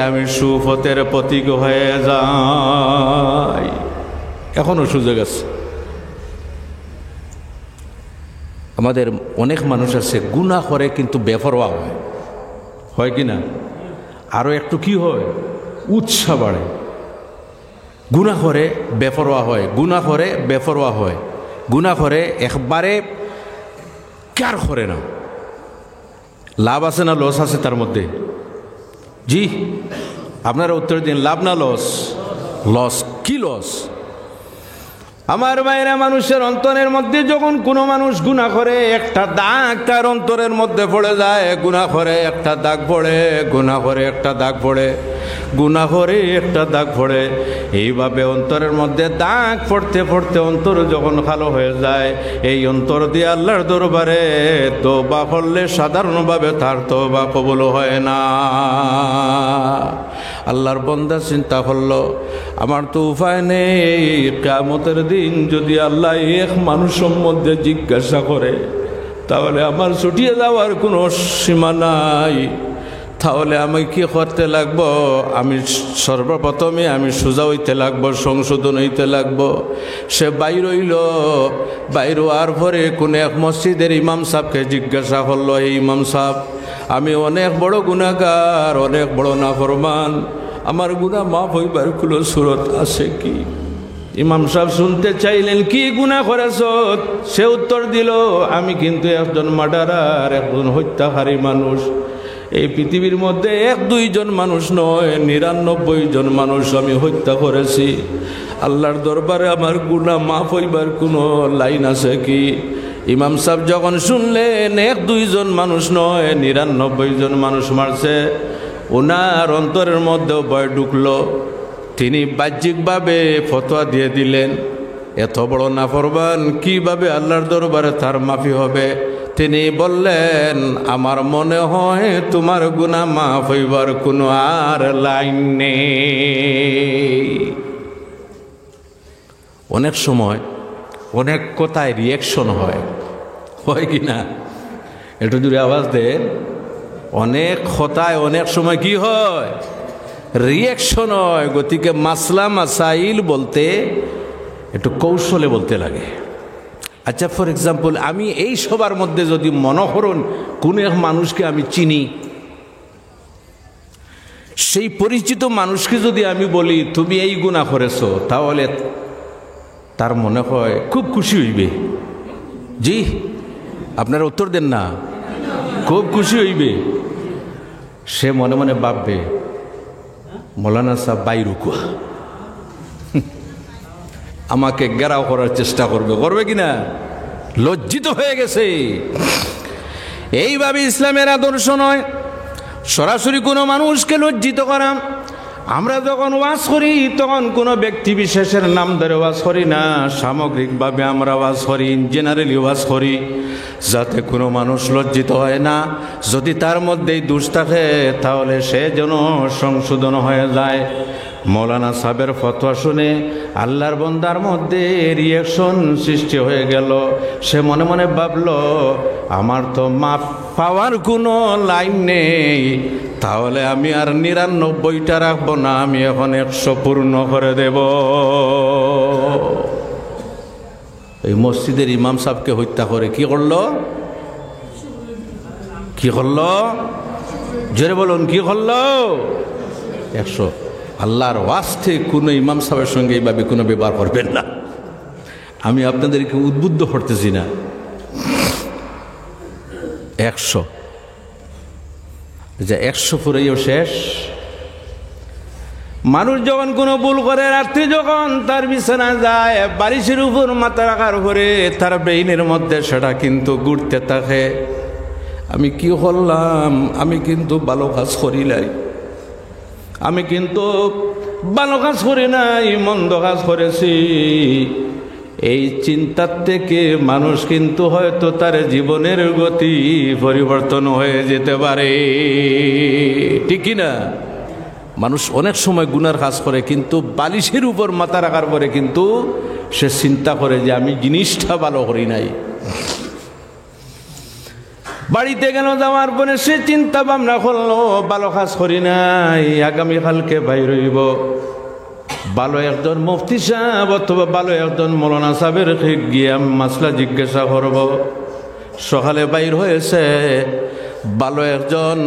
আমি সুপথের প্রতীক হয়ে যাই। এখনো সুযোগ আছে। আমাদের অনেক মানুষ আছে গুনাহ করে কিন্তু বেপরোয়া হয় কি না? আরো একটু কি হয়, উৎসাহ বাড়ে। গুনাহ করে বেপরোয়া হয়, গুনাহ করে একবারে কার করে না। লাভ আছে না লস আছে তার মধ্যে? জি, আপনারা উত্তর দিন, লাভ না লস? লস। কি লস? আমার ভাইরা, মানুষের অন্তরের মধ্যে যখন কোনো মানুষ গুনাহ করে, একটা দাগ তার অন্তরের মধ্যে পড়ে যায়। গুনাহ করে একটা দাগ পড়ে, এইভাবে অন্তরের মধ্যে দাগ পড়তে পড়তে অন্তর যখন কালো হয়ে যায়, এই অন্তর দিয়ে আল্লাহর দরবারে তওবা করলে সাধারণভাবে তার তওবা কবুল হয় না। আল্লাহর বান্দা চিন্তা করলো, আমার তো উপায় নেই, কিয়ামতের দিন যদি আল্লাহ এক মানুষ সম্বন্ধে জিজ্ঞাসা করে তাহলে আমার ছুটিয়ে যাওয়ার কোনো সীমা নাই। তাহলে আমি কি করতে লাগবো? আমি সর্বপ্রথমে সোজা হইতে লাগবো, সংশোধন হইতে লাগবো। সে বাইর হইল, বাইর হওয়ার পরে কোন এক মসজিদের ইমাম সাহেবকে জিজ্ঞাসা করলো, এই ইমাম সাহেব, আমি অনেক বড় গুনাহগার, অনেক বড় নাফরমান, আমার গুনাহ মাফ হইবার কোনো সুরত আছে কি? ইমাম সাহেব শুনতে চাইলেন, কি গুনাহ করেছ? সে উত্তর দিল, আমি কিন্তু একজন মার্ডারার, একজন হত্যাকারী মানুষ। এই পৃথিবীর মধ্যে 1-2 জন মানুষ নয়, 99 জন মানুষ আমি হত্যা করেছি। আল্লাহর দরবারে আমার গুনাহ মাফ হইবার কোনো লাইন আছে কি? ইমাম সাহেব যখন শুনলেন 1-2 জন মানুষ নয়, 99 জন মানুষ মারছে, ওনার অন্তরের মধ্যেও ভয় ঢুকলো। তিনি বাহ্যিকভাবে ফতোয়া দিয়ে দিলেন, এত বড় নাফরমান কিভাবে আল্লাহর দরবারে তার মাফি হবে? তিনি বললেন, আমার মনে হয় তোমার গুনাহ মাফ হইবার কোনো আর লাইন নেই। অনেক সময় অনেক কথায় রিয়াকশন হয় কি না? একটু জোরে আওয়াজ দেন। অনেক কথায় অনেক সময় কি হয়? রিয়াকশন হয়। গতিকে মাসলা মাসাইল বলতে একটু কৌশলে বলতে লাগে। আচ্ছা, ফর এক্সাম্পল, আমি এই সবার মধ্যে যদি মনে করুন কোন এক মানুষকে আমি চিনি, সেই পরিচিত মানুষকে যদি আমি বলি তুমি এই গুনাহ করেছো, তাহলে তার মনে হয় খুব খুশি হইবে। জি, আপনারা উত্তর দেন না? খুব খুশি হইবে। সে মনে মনে ভাববে, মৌলানা সাহেব বাইরুকুয়া, আমাকে গেরাও করার চেষ্টা করবে কিনা? লজ্জিত হয়ে গেছে। এইভাবে ইসলামের আদর্শ নয় সরাসরি কোনো মানুষকে লজ্জিত করা। আমরা যখন ওয়াজ করি তখন কোনো ব্যক্তি বিশেষের নাম ধরে ওয়াজ করি না, সামগ্রিকভাবে আমরা ওয়াজ করি, জেনারেলি ওয়াজ করি, যাতে কোনো মানুষ লজ্জিত হয় না। যদি তার মধ্যেই দোষ থাকে তাহলে সে যেন সংশোধন হয়ে যায়। মৌলানা সাহেবের ফতোয়া শুনে আল্লাহর বান্দার মধ্যে রিয়াকশন সৃষ্টি হয়ে গেল। সে মনে মনে ভাবল, আমার তো মাফ পাওয়ার কোনো লাইন নেই, তাহলে আমি আর 99টা রাখবো না, আমি এখন 100 পূর্ণ করে দেব। এই মসজিদের ইমাম সাহেবকে হত্যা করে কি করলো? জোরে বলুন, কি করলো? 100। আল্লাহর ওয়াস্তে কোনো ইমাম সাহেবের সঙ্গে এইভাবে কোনো ব্যবহার করবেন না। আমি আপনাদেরকে উদ্বুদ্ধ করতেছি না। 100 যে 100 পুরেও শেষ। মানুষ যখন কোনো ভুল করে, রাত্রি যখন তার বিছানা যায়, বালিশের উপর মাথা রাখার পরে তার ব্রেইনের মধ্যে সেটা কিন্তু ঘুরতে থাকে, আমি কি করলাম, আমি কিন্তু ভালো কাজ করি নাই, আমি কিন্তু ভালো কাজ করি নাই, মন্দ কাজ করেছি। এই চিন্তার থেকে মানুষ কিন্তু হয়তো তার জীবনের গতি পরিবর্তন হয়ে যেতে পারে, ঠিক কিনা? মানুষ অনেক সময় গুনার কাজ করে, কিন্তু বালিশের উপর মাথা রাখার পরে কিন্তু সে চিন্তা করে যে আমি জিনিসটা ভালো করি নাই। বাড়িতে গেল, যাওয়ার পরে সে চিন্তা ভাবনা করলো ভালো কাজ করি নাই, আগামীকালকে বাইর হইব, ভালো একজন মুফতি সাহেব অথবা ভালো একজন মৌলানা সাহেবের গিয়ে আমি মাসলা জিজ্ঞাসা করব। সকালে বাইর হয়েছে, ভালো একজন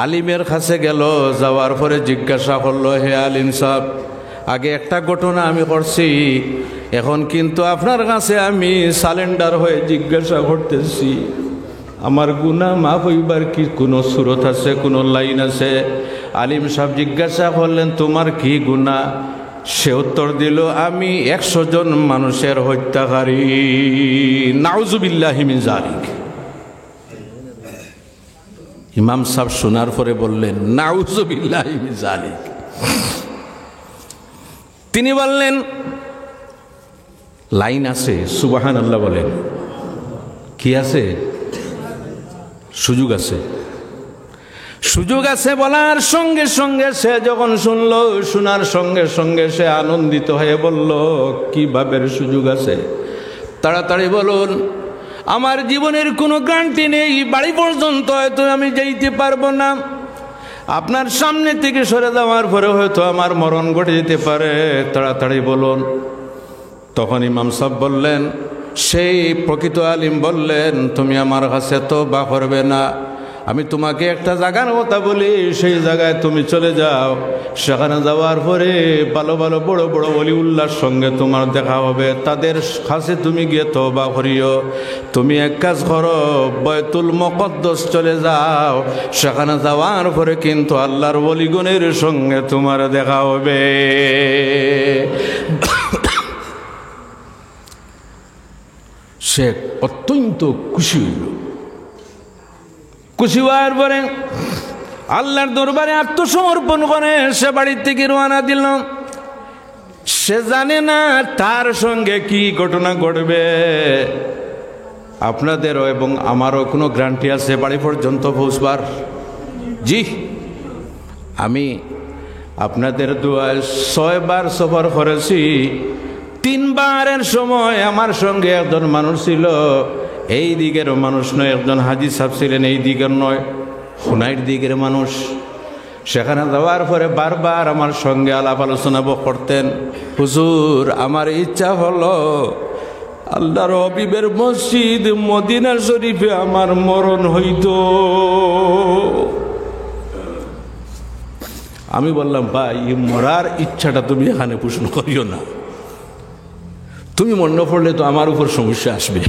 আলিমের কাছে গেল, যাওয়ার পরে জিজ্ঞাসা করলো, হে আলিম সাহেব, আগে একটা ঘটনা আমি করছি, এখন কিন্তু আপনার কাছে আমি সালেন্ডার হয়ে জিজ্ঞাসা করতেছি, আমার গুনাহ মাফ হইবার কি কোনো সুরত আছে, কোনো লাইন আছে? আলিম সাহেব জিজ্ঞাসা করলেন, তোমার কি গুনাহ? সে উত্তর দিল, আমি 100 জন মানুষের হত্যাকারী। নাউজুবিল্লাহি মিন যালিক। ইমাম সাহেব শোনার পরে বললেন, নাউজুবিল্লাহি মিন যালিক। তিনি বললেন, লাইন আছে, সুবহানাল্লাহ বলেন। কি আছে? সুযোগ আছে। সুযোগ আছে বলার সঙ্গে সঙ্গে সে যখন শুনল, শোনার সঙ্গে সঙ্গে সে আনন্দিত হয়ে বলল, কিভাবে সুযোগ আছে? তাড়াতাড়ি বলুন, আমার জীবনের কোনো গ্যারান্টি নেই, বাড়ি পর্যন্ত হয়তো আমি যাইতে পারবো না, আপনার সামনে থেকে সরে যাওয়ার পরে হয়তো আমার মরণ ঘটে যেতে পারে, তাড়াতাড়ি বলুন। তখন ইমাম সাহেব বললেন, সেই প্রকৃত আলিম বললেন, তুমি আমার কাছে তওবা করবে না, আমি তোমাকে একটা জায়গার কথা বলি, সেই জায়গায় তুমি চলে যাও, সেখানে যাওয়ার পরে ভালো ভালো বড় বড় ওলিউল্লাহর সঙ্গে তোমার দেখা হবে, তাদের কাছে তুমি গিয়ে তওবা করিও। তুমি এক কাজ করো, বাইতুল মুকদ্দাস চলে যাও, সেখানে যাওয়ার পরে কিন্তু আল্লাহর ওলিগণের সঙ্গে তোমার দেখা হবে। সে অত্যন্ত খুশি হইল। খুশি হওয়ার পরে আল্লাহর দরবারে আত্মসমর্পণ করে সে বাড়ি থেকে রওনা দিল। সে জানে না তার সঙ্গে কি ঘটনা ঘটবে। আপনাদেরও এবং আমারও কোনো গ্যারান্টি আছে বাড়ি পর্যন্ত পৌঁছবার? জি, আমি আপনাদের দোয়ায় 6 বার সফর করেছি। 3 বারের সময় আমার সঙ্গে একজন মানুষ ছিল, এই দিকের মানুষ নয়, একজন হাজি সাহেব ছিলেন, এই দিকের নয়, খুনাইর দিকের মানুষ। সেখানে যাওয়ার পরে বারবার আমার সঙ্গে আলাপ আলোচনা করতেন, হুজুর আমার ইচ্ছা হলো আল্লাহর হাবিবের মসজিদ মদিনা শরীফে আমার মরণ হইত। আমি বললাম, ভাই মরার ইচ্ছাটা তুমি এখানে প্রশ্ন করিও না, তুমি মনে পড়লে তো আমার উপর সমস্যা আসবে।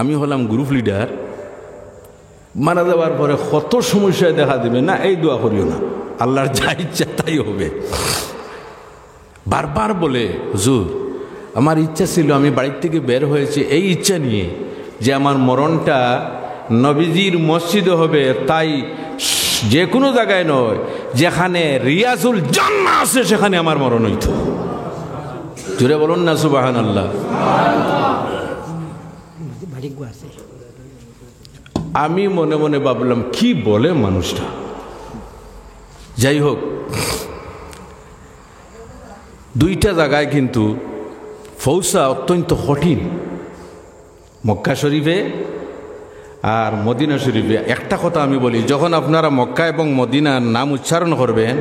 আমি হলাম গ্রুপ লিডার, মারা যাওয়ার পরে কত সমস্যায় দেখা দেবে না, এই দোয়া করিও না, আল্লাহর যা ইচ্ছা তাই হবে। বারবার বলে, হুজুর আমার ইচ্ছা ছিল, আমি বাড়ির থেকে বের হয়েছি এই ইচ্ছা নিয়ে যে আমার মরণটা নবীজির মসজিদে হবে, তাই যে কোনো জায়গায় নয়, যেখানে রিয়াজুল জান্নাহ আছে সেখানে আমার মরণ হইত। জুড়ে বলুন না সুবহানাল্লাহ। আমি মনে মনে ভাবলাম, কি বলে মানুষটা। যাই হোক, 2টা জায়গায় কিন্তু পৌঁছা অত্যন্ত কঠিন, মক্কা শরীফে আর মদিনা শরীফে। একটা কথা আমি বলি, যখন আপনারা মক্কা এবং মদিনার নাম উচ্চারণ করবেন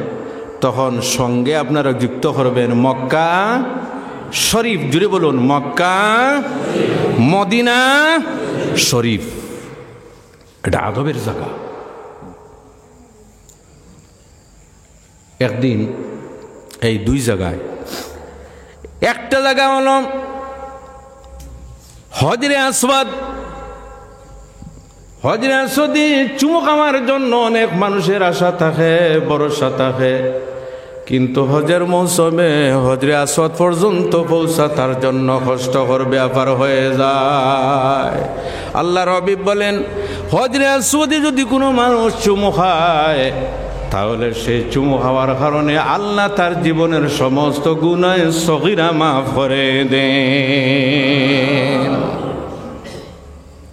তখন সঙ্গে আপনারা যুক্ত করবেন মক্কা শরীফ। জুড়ে বলুন, মক্কা মদিনা শরীফ। এটা আদবের জায়গা। একদিন এই 2 জায়গায়, একটা জায়গা হলো হজরে আসওয়াদ। হজরে আসওয়াদে চুমু খাওয়ার জন্য অনেক মানুষের আশা থাকে, ভরসা থাকে। কিন্তু হজের মৌসুমে হজরে আসওয়াদ পর্যন্ত পৌঁছা তার জন্য কষ্টকর ব্যাপার হয়ে যায়। আল্লাহর হাবিব বলেন, হজরে আসওয়াদে যদি কোনো মানুষ চুমু খায়, তাহলে সেই চুমু খাওয়ার কারণে আল্লাহ তার জীবনের সমস্ত গুনাহ সগীরা মাফ করে দেন।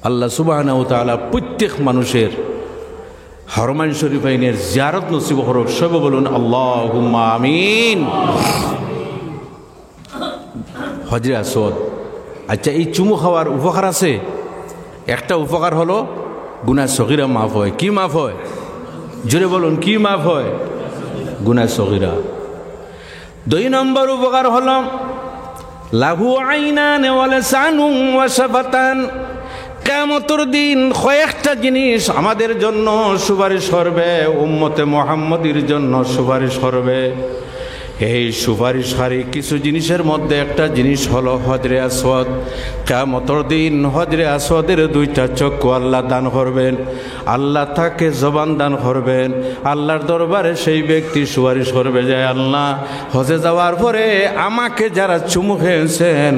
আল্লাহ সুবহানাহু ওয়া তাআলা প্রত্যেক মানুষের হরমাইন শরীফ আইনের জিয়ারত নসিব করুক। সব বলুন আল্লাহুম্মা আমিন। হজরে আসওয়াদ, আচ্ছা এই চুমু খাওয়ার উপকার আছে। একটা উপকার হলো গুনাহ সগীরা মাফ হয়। কি মাফ হয়? জোরে বলুন, কি মাফ হয়? গুনাহ সগীরা। 2 নম্বর উপকার হলো লাহু আইনান ওয়া লিসানুন ওয়া শাফাতান। কিয়ামতের দিন কয়েকটা জিনিস আমাদের জন্য সুপারিশ করবে, উম্মতে মুহাম্মদীর জন্য সুপারিশ করবে। এই সুপারিশকারী কিছু জিনিসের মধ্যে একটা জিনিস হলো হজরে আসওয়াদ। কিয়ামতের দিন হজরে আসওয়াদের 2টা চক্ষু আল্লাহ দান করবেন, আল্লাহ তাকে জবান দান করবেন। আল্লাহর দরবারে সেই ব্যক্তি সুপারিশ করবে যে আল্লাহ, হজে যাওয়ার পরে আমাকে যারা চুমু খেয়েছেন,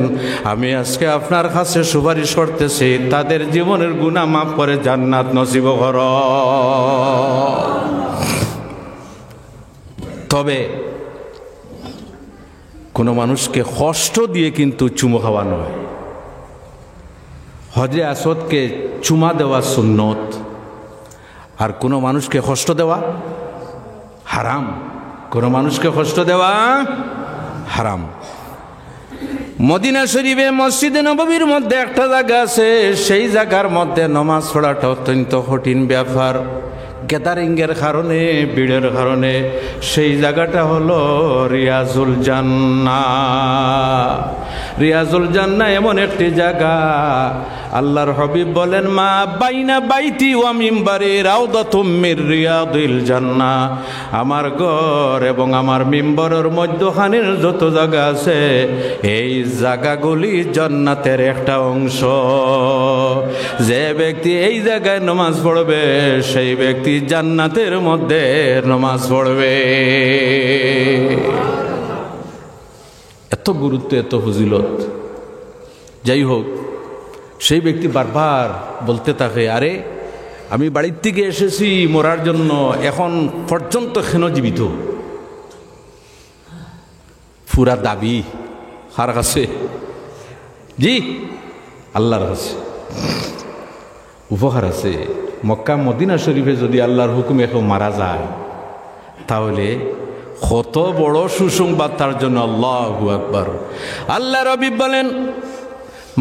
আমি আজকে আপনার কাছে সুপারিশ করতেছি, তাদের জীবনের গুনাহ মাফ করে জান্নাত নসিব করো। তবে কোনো মানুষকে কষ্ট দিয়ে কিন্তু চুমু খাওয়া নয়। হজরে আসওয়াদকে চুমা দেওয়া সুন্নত, আর কোনো মানুষকে কষ্ট দেওয়া হারাম। কোনো মানুষকে কষ্ট দেওয়া হারাম। মদিনা শরীফে মসজিদে নববীর মধ্যে একটা জায়গা আছে, সেই জায়গার মধ্যে নামাজ পড়াটা অত্যন্ত কঠিন ব্যাপার। গ্যাদারিংয়ের কারণে, ভিড়ের কারণে। সেই জায়গাটা হলো রিয়াজুল জান্নাহ। রিয়াজুল জান্নাহ এমন একটি জায়গা, আল্লাহর হাবিব বলেন, মা বাইনা বাইতি ওয়া মিম্বারি রাউদাতুম মির রিয়াদিল জান্নাহ। আমার ঘর এবং আমার মিম্বরের মধ্যখানের যত জায়গা আছে, এই জায়গাগুলি জান্নাতের একটা অংশ। যে ব্যক্তি এই জায়গায় নামাজ পড়বে, সেই ব্যক্তি জান্নাতের মধ্যে নামাজ পড়বে। এত গুরুত্ব, এত ফজিলত। যাই হোক, সেই ব্যক্তি বারবার বলতে থাকে, আরে আমি বাড়ির থেকে এসেছি মরার জন্য, এখন পর্যন্ত কেন জীবিত? পুরা দাবি কার কাছে? জি, আল্লাহর কাছে। উপকার আছে। মক্কা মদিনা শরীফে যদি আল্লাহর হুকুমে কেউ মারা যায়, তাহলে কত বড় সুসংবাদ তার জন্য। আল্লাহু আকবার। আল্লাহর হাবিব বলেন,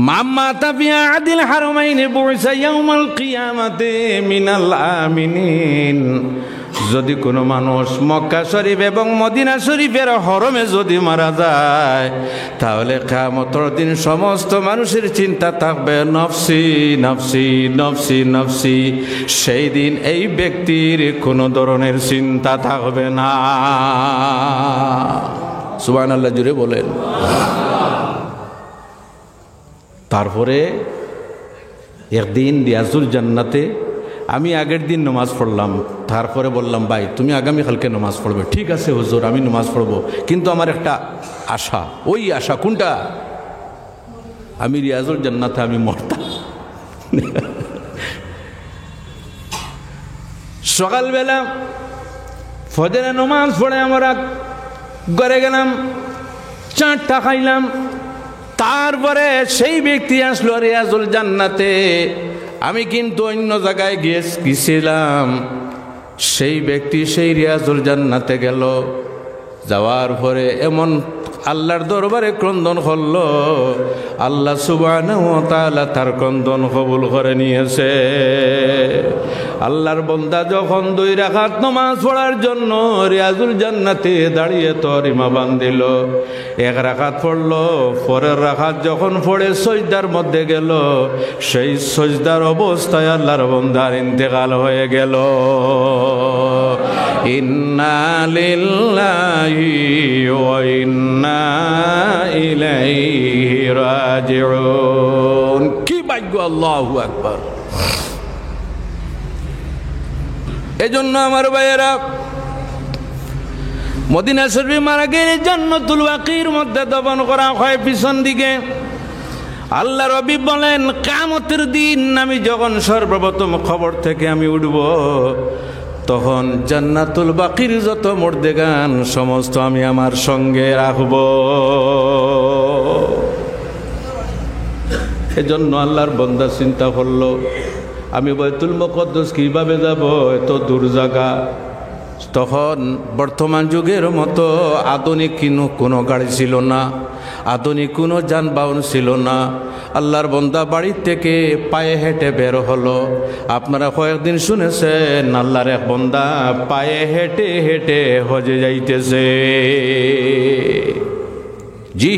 মাম্মা তাবিয়া আদিল হারমাইনে বুইসা ইয়াউমাল কিয়ামাতে মিনাল আমিনিন। যদি কোনো মানুষ মক্কা শরীফ এবং মদিনা শরীফের হরমে যদি মারা যায়, তাহলে কিয়ামতের দিন সমস্ত মানুষের চিন্তা থাকবে নফসি নফসি নফসি নফসি। সেই দিন এই ব্যক্তির কোনো ধরনের চিন্তা থাকবে না। সুবহানাল্লাহ, জুড়ে বলেন। তারপরে একদিন রিয়াজুল জান্নাতে আমি আগের দিন নামাজ পড়লাম, তারপরে বললাম, ভাই তুমি আগামীকালকে নামাজ পড়বে। ঠিক আছে হুজুর, আমি নামাজ পড়বো, কিন্তু আমার একটা আশা। ওই আশা কোনটা? আমি রিয়াজুল জান্নাতে আমি মরতাম। সকালবেলা ফজরে নামাজ পড়ে আমরা ঘরে গেলাম, চারটা খাইলাম। তারপরে সেই ব্যক্তি আসলো রিয়াজুল জান্নাতে। আমি কিন্তু অন্য জায়গায় গিয়েছিলাম। সেই ব্যক্তি সেই রিয়াজুল জান্নাতে গেল। যাওয়ার পরে এমন আল্লাহর দরবারে ক্রন্দন করলো, আল্লাহ সুবহানাহু ওয়া তাআলা তার ক্রন্দন কবুল করে নিয়েছে। আল্লাহর বান্দা যখন 2 রাকাত নামাজ পড়ার জন্য রিয়াজুল জান্নাতে দাঁড়িয়ে তরিমা বান্ধিল, 1 রাকাত পড়লো। পরের রাকাত যখন পড়ে সজদার মধ্যে গেল, সেই সজদার অবস্থায় আল্লাহর বান্দার ইন্তেকাল হয়ে গেল। ইন্না লিল্লাহি ওয়া ইন্না ইলাইহি রাজিউন। কি ভাগ্য! আল্লাহু আকবার। এজন্য আমার ভাইয়েরা, মদিনা শরীফে মারা গেলে জান্নাতুল বাকির মধ্যে দফন করা হয় পিছন দিকে। আল্লাহ রবি বলেন কিয়ামতের দিন আমি যখন সর্বপ্রথম খবর থেকে আমি উঠব, তখন জান্নাতুল বাকির যত মুর্দেগান সমস্ত আমি আমার সঙ্গে রাখব। এজন্য আল্লাহর বান্দা চিন্তা করলো, আমি বাইতুল মুকদ্দাস কিভাবে যাব, এত দূর জায়গা। তখন বর্তমান যুগের মতো আধুনিক কোনো গাড়ি ছিল না, আধুনিক কোনো যানবাহন ছিল না। আল্লাহর বান্দা বাড়ির থেকে পায়ে হেঁটে বের হলো। আপনারা কয়েকদিন শুনেছেন আল্লাহর এক বান্দা পায়ে হেঁটে হেঁটে হজে যাইতেছে। জি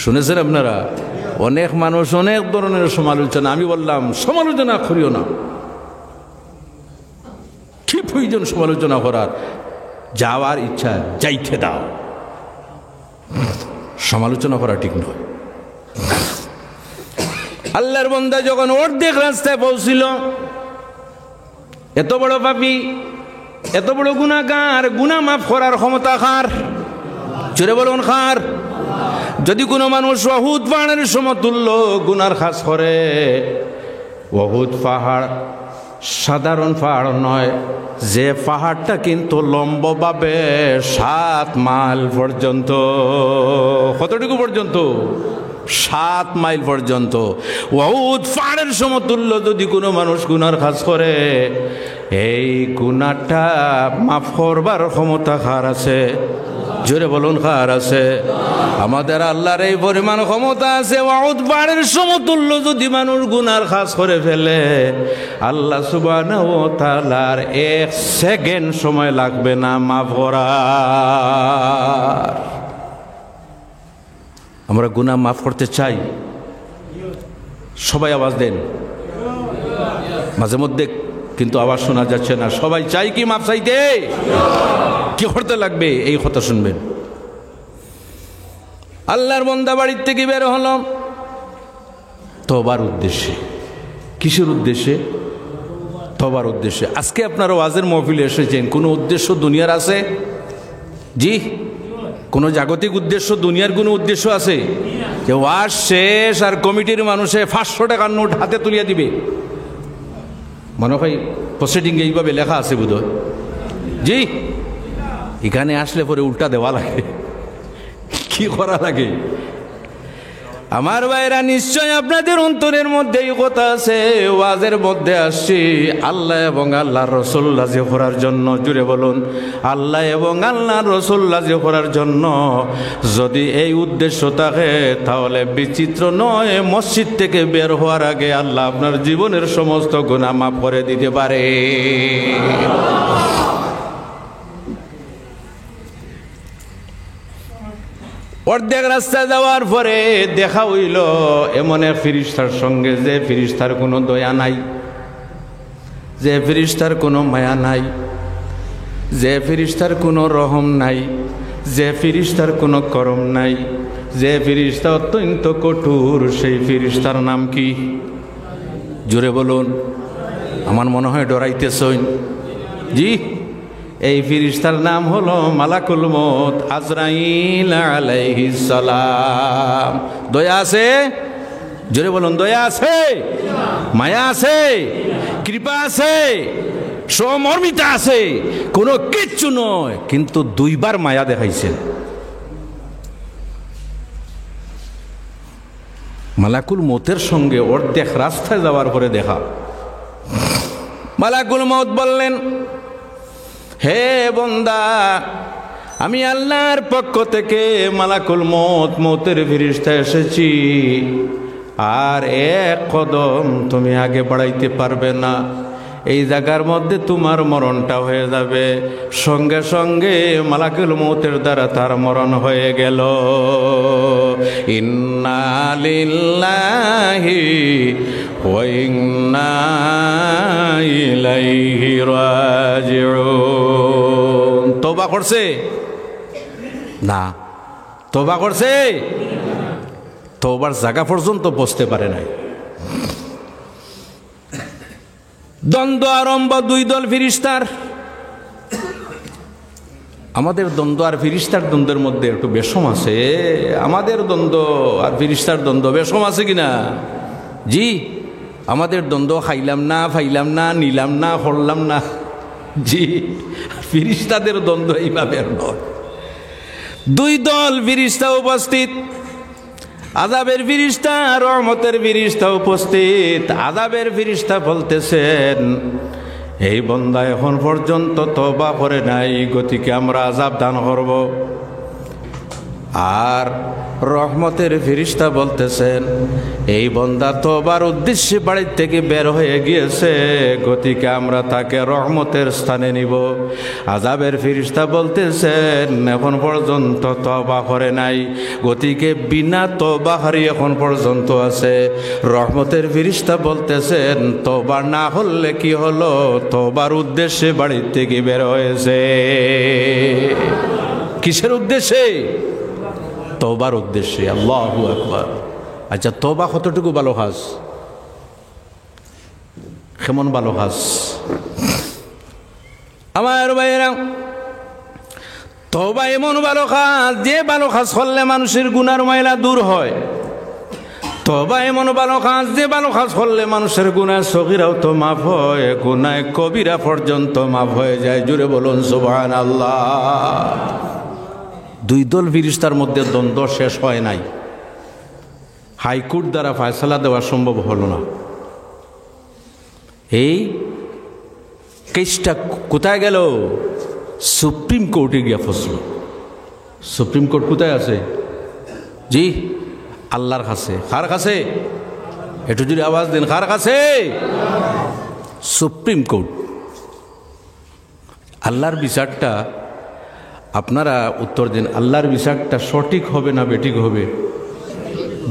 শুনেছেন আপনারা? অনেক মানুষ অনেক ধরনের সমালোচনা, আমি বললাম সমালোচনা করিও না, কি প্রয়োজন সমালোচনা করার? যাওয়ার ইচ্ছা যাইতে দাও, সমালোচনা করা ঠিক নয়। আল্লাহর বান্দা যখন অর্ধেক রাস্তায় পৌঁছিল, এত বড় পাপী, এত বড় গুনাহগার, গুনাহ মাফ করার ক্ষমতা কার? জোরে বলুন কার? যদি কোনো মানুষ উহুদ পাহাড়ের সমতুল্য গুনার কাজ করে, উহুদ পাহাড় সাধারণ পাহাড় নয়, যে পাহাড়টা কিন্তু লম্বভাবে 7 মাইল পর্যন্ত। কতটুকু পর্যন্ত? 7 মাইল পর্যন্ত। উহুদ পাহাড়ের সমতুল্য যদি কোনো মানুষ গুনার কাজ করে, এই গুনাহটা মাফ করবার ক্ষমতা কার আছে? জোরে বলুন কার আছে? আমাদের আল্লাহর এই পরিমাণ ক্ষমতা আছে। উহুদ পাহাড়ের সমতুল্য যদি মানুষ গুনার কাজ করে ফেলে, আল্লাহ সুবহানাহু ওয়া তাআলার 1 সেকেন্ড সময় লাগবে না মাফ করার। আমরা গুনাহ মাফ করতে চাই? সবাই আওয়াজ দেন। মাঝে মধ্যে কিন্তু আওয়াজ শোনা যাচ্ছে না। সবাই চাই কি মাফ চাইতে? কি করতে লাগবে এই কথা শুনবেন। আল্লাহর বান্দা বাড়ির থেকে বের হলো তওবার উদ্দেশ্যে। কিসের উদ্দেশ্যে? তওবার উদ্দেশ্যে। আজকে আপনারা ওয়াজের মাহফিলে এসেছেন, কোনো উদ্দেশ্য দুনিয়ার আছে? জি, কোনো জাগতিক উদ্দেশ্য, দুনিয়ার কোনো উদ্দেশ্য আছে? যে ওয়াজ শেষ আর কমিটির মানুষে 500 টাকার নোট হাতে তুলিয়া দিবে, মনে হয় প্রসিডিংয়ে এইভাবে লেখা আছে বোধহয়। জি, এখানে আসলে পরে উল্টা দেওয়া লাগে, কি করা লাগে? আমার ভাইরা, নিশ্চয় আপনাদের অন্তরের মধ্যে এই কথা আছে। ওয়াজের মধ্যে আসছি আল্লাহ এবং আল্লাহর রাসূল রাজি করার জন্য। জুড়ে বলুন, আল্লাহ এবং আল্লাহর রাসূল রাজি করার জন্য। যদি এই উদ্দেশ্য থাকে তাহলে বিচিত্র নয়, মসজিদ থেকে বের হওয়ার আগে আল্লাহ আপনার জীবনের সমস্ত গুনাহ মাফ করে দিতে পারে। অর্ধেক রাস্তা যাওয়ার পরে দেখা হইল এমন এক ফেরেশতার সঙ্গে, যে ফেরেশতার কোনো দয়া নাই, যে ফেরেশতার কোনো মায়া নাই, যে ফেরেশতার কোনো রহম নাই, যে ফেরেশতার কোনো করম নাই, যে ফেরেশতা অত্যন্ত কঠোর। সেই ফেরেশতার নাম কি? জোরে বলুন। আমার মনে হয় ডরাইতেছেন। জি, এই ফেরেশতার নাম হলো মালাকুল মউত আজরাইল আলাইহিস সালাম। দয়া আছে? জোরে বলুন, দয়া আছে, মায়া আছে, কৃপা আছে, সমর্মিতা আছে, কোনো কিচ্ছু নয়, কিন্তু 2 বার মায়া দেখাইছেন। মালাকুল মউতের সঙ্গে অর্ধেক রাস্তায় যাওয়ার পরে দেখা। মালাকুল মউত বললেন, হে বান্দা, আমি আল্লাহর পক্ষ থেকে মালাকুল মউত, মউতের ফেরেশতা এসেছি, আর 1 কদম তুমি আগে বাড়াইতে পারবে না। এই জায়গার মধ্যে তোমার মরণটা হয়ে যাবে। সঙ্গে সঙ্গে মালাকুল মউতের দ্বারা তার মরণ হয়ে গেল। ইন্না লিল্লাহি ওয়া ইন্না ইলাইহি রাজিউন। তওবা করছে না? তওবা করছে? তওবার জায়গা পর্যন্ত বসতে পারে নাই। দ্বন্দ্ব আরম্ভ 2 দল ফেরেশতার। আমাদের দ্বন্দ্ব আর ফিরিস্তার দ্বন্দ্বের মধ্যে একটু বেশম আছে। আমাদের দ্বন্দ্ব আর ফিরিস্তার দ্বন্দ্ব বেশম আছে কিনা? জি, আমাদের দ্বন্দ্ব খাইলাম না, ফাইলাম না, নিলাম না, হরলাম না। জি, ফিরিস্তাদের দ্বন্দ্ব এইভাবে নয়। দুই দল ফিরিস্তা উপস্থিত, আযাবের ফিরিস্তা, রহমতের ফিরিস্তা উপস্থিত। আযাবের ফিরিস্তা বলতেছেন, এই বান্দা এখন পর্যন্ত তওবা করে নাই, গতিকে আমরা আযাব দান করব। আর রহমতের ফিরিস্তা বলতেছেন, এই বান্দা তওবার উদ্দেশ্যে বাড়ির থেকে বের হয়ে গিয়েছে, গতিকে আমরা তাকে রহমতের স্থানে নিব। আযাবের ফিরিস্তা বলতেছেন, এখন পর্যন্ত তওবা করে নাই, গতিকে বিনা তওবাহারি এখন পর্যন্ত আছে। রহমতের ফিরিস্তা বলতেছেন, তওবা না হলে কি হলো, তওবার উদ্দেশ্যে বাড়ির থেকে বের হয়েছে। কিসের উদ্দেশ্যে? তওবার উদ্দেশ্যে। আল্লাহু আকবার। আচ্ছা, তওবা কতটুকু ভালো কাজ? কেমন ভালো কাজ? আমার ভাইয়েরা, তওবা এমন ভালো কাজ, যে ভালো কাজ করলে মানুষের গুনার ময়লা দূর হয়। তওবা এমন ভালো কাজ, যে ভালো কাজ করলে মানুষের গুনাহ সগীরাও তো মাফ হয়, গুনাহ কবিরা পর্যন্ত মাফ হয়ে যায়। জুড়ে বলুন সুবহানাল্লাহ। দুই দল ফিরিস্তার মধ্যে দ্বন্দ্ব শেষ হয় নাই, হাইকোর্ট দ্বারা ফয়সালা দেওয়া সম্ভব হলো না। এই কেসটা কোথায় গেল? সুপ্রিম কোর্টে গিয়ে ফসল। সুপ্রিম কোর্ট কোথায় আছে? জি, আল্লাহর কাছে। কার কাছে? একটু যদি আওয়াজ দেন, কার কাছে? Supreme court. আল্লাহর বিচারটা, আপনারা উত্তর দিন, আল্লাহর বিচারটা সঠিক হবে না বেঠিক হবে?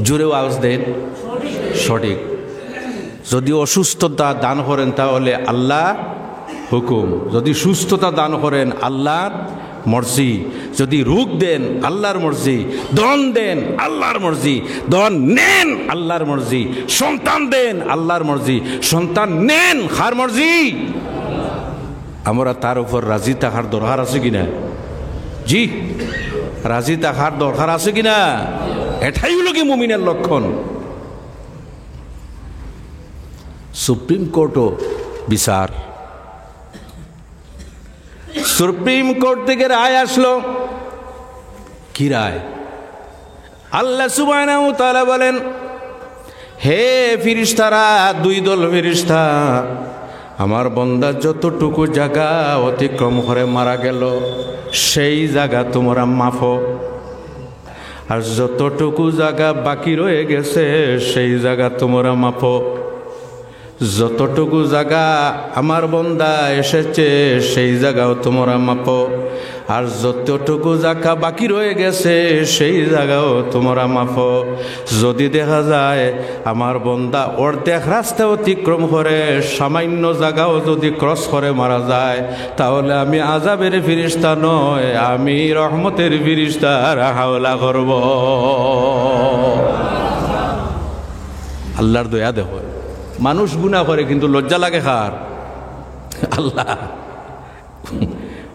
জোরেও আওয়াজ দেন। সঠিক। যদি অসুস্থতা দান করেন তাহলে আল্লাহ হুকুম, যদি সুস্থতা দান করেন আল্লাহর মর্জি, যদি রোগ দেন আল্লাহর মর্জি, ধন দেন আল্লাহর মর্জি, ধন নেন আল্লাহর মর্জি, সন্তান দেন আল্লাহর মর্জি, সন্তান নেন কার মর্জি? আমরা তার উপর রাজি থাকার দরকার আছে কিনা? জি, রাজি থাকার দরকার আছে কিনা? এটাই হলো কি মুমিনের লক্ষণ। সুপ্রিম কোর্টও বিচার। সুপ্রিম কোর্ট থেকে রায় আসলো। কি রায়? আল্লাহ সুবহানাহু ওয়া তাআলা বলেন, হে ফিরিস্তারা, দুই দল ফিরিস্তা, আমার বান্দা যতটুকু জায়গা অতিক্রম করে মারা গেল সেই জায়গা তোমরা মাফো, আর যতটুকু জায়গা বাকি রয়ে গেছে সেই জায়গা তোমরা মাফো। যতটুকু জায়গা আমার বান্দা এসেছে সেই জায়গাও তোমরা মাপো, আর যতটুকু জায়গা বাকি রয়ে গেছে সেই জায়গাও তোমরা মাপো। যদি দেখা যায় আমার বান্দা অর্ধেক রাস্তা অতিক্রম করে সামান্য জায়গাও যদি ক্রস করে মারা যায়, তাহলে আমি আযাবের ফিরিস্তা নয়, আমি রহমতের ফিরিস্তার হাওলা করব। আল্লাহর দয়া দেখো, মানুষ গুনাহ করে কিন্তু লজ্জা লাগে কার? আল্লাহ।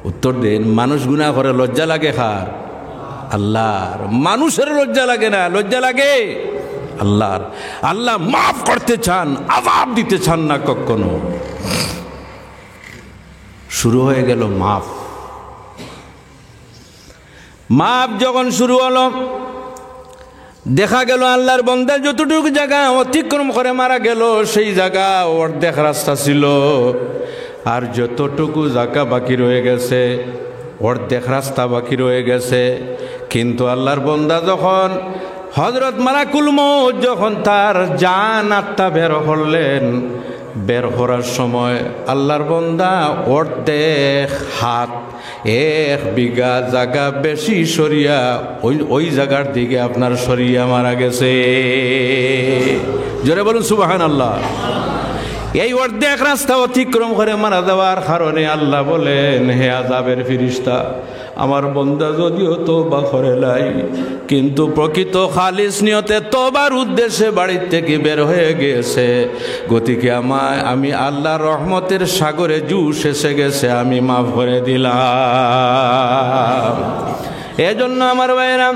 উত্তর দেন, মানুষ গুনাহ করে লজ্জা লাগে কার? আল্লাহর। মানুষের লজ্জা লাগে না, লজ্জা লাগে আল্লাহর। আল্লাহ মাফ করতে চান, আযাব দিতে চান না কখনো। শুরু হয়ে গেল মাফ। মাফ যখন শুরু হলো, দেখা গেল আল্লাহর বান্দা যতটুকু জায়গা অতিক্রম করে মারা গেল সেই জায়গা অর্ধেক রাস্তা ছিল, আর যতটুকু জায়গা বাকি রয়ে গেছে অর্ধেক রাস্তা বাকি রয়ে গেছে। কিন্তু আল্লাহর বান্দা যখন হযরত মালাকুল মউত যখন তার জান আত্মা বের করলেন, বের করার সময় আল্লাহর বান্দা অর্ধেক হাত, 1 বিঘা জায়গা বেশি সরিয়া ওই জায়গার দিকে আপনার সরিয়া মারা গেছে। জোরে বলুন সুবহানাল্লাহ। এই অর্ধেক রাস্তা অতিক্রম করে মারা যাওয়ার কারণে আল্লাহ বলেন, হে আযাবের ফিরিস্তা, আমার বান্দা যদিও তওবা করে নাই, কিন্তু প্রকৃত খালিস নিয়তে তওবার উদ্দেশ্যে বাড়ির থেকে বের হয়ে গেছে, গতিকে আমি আল্লাহর রহমতের সাগরে জুস এসে গেছে, আমি মাফ করে দিলাম। এজন্য আমার ভাইরা,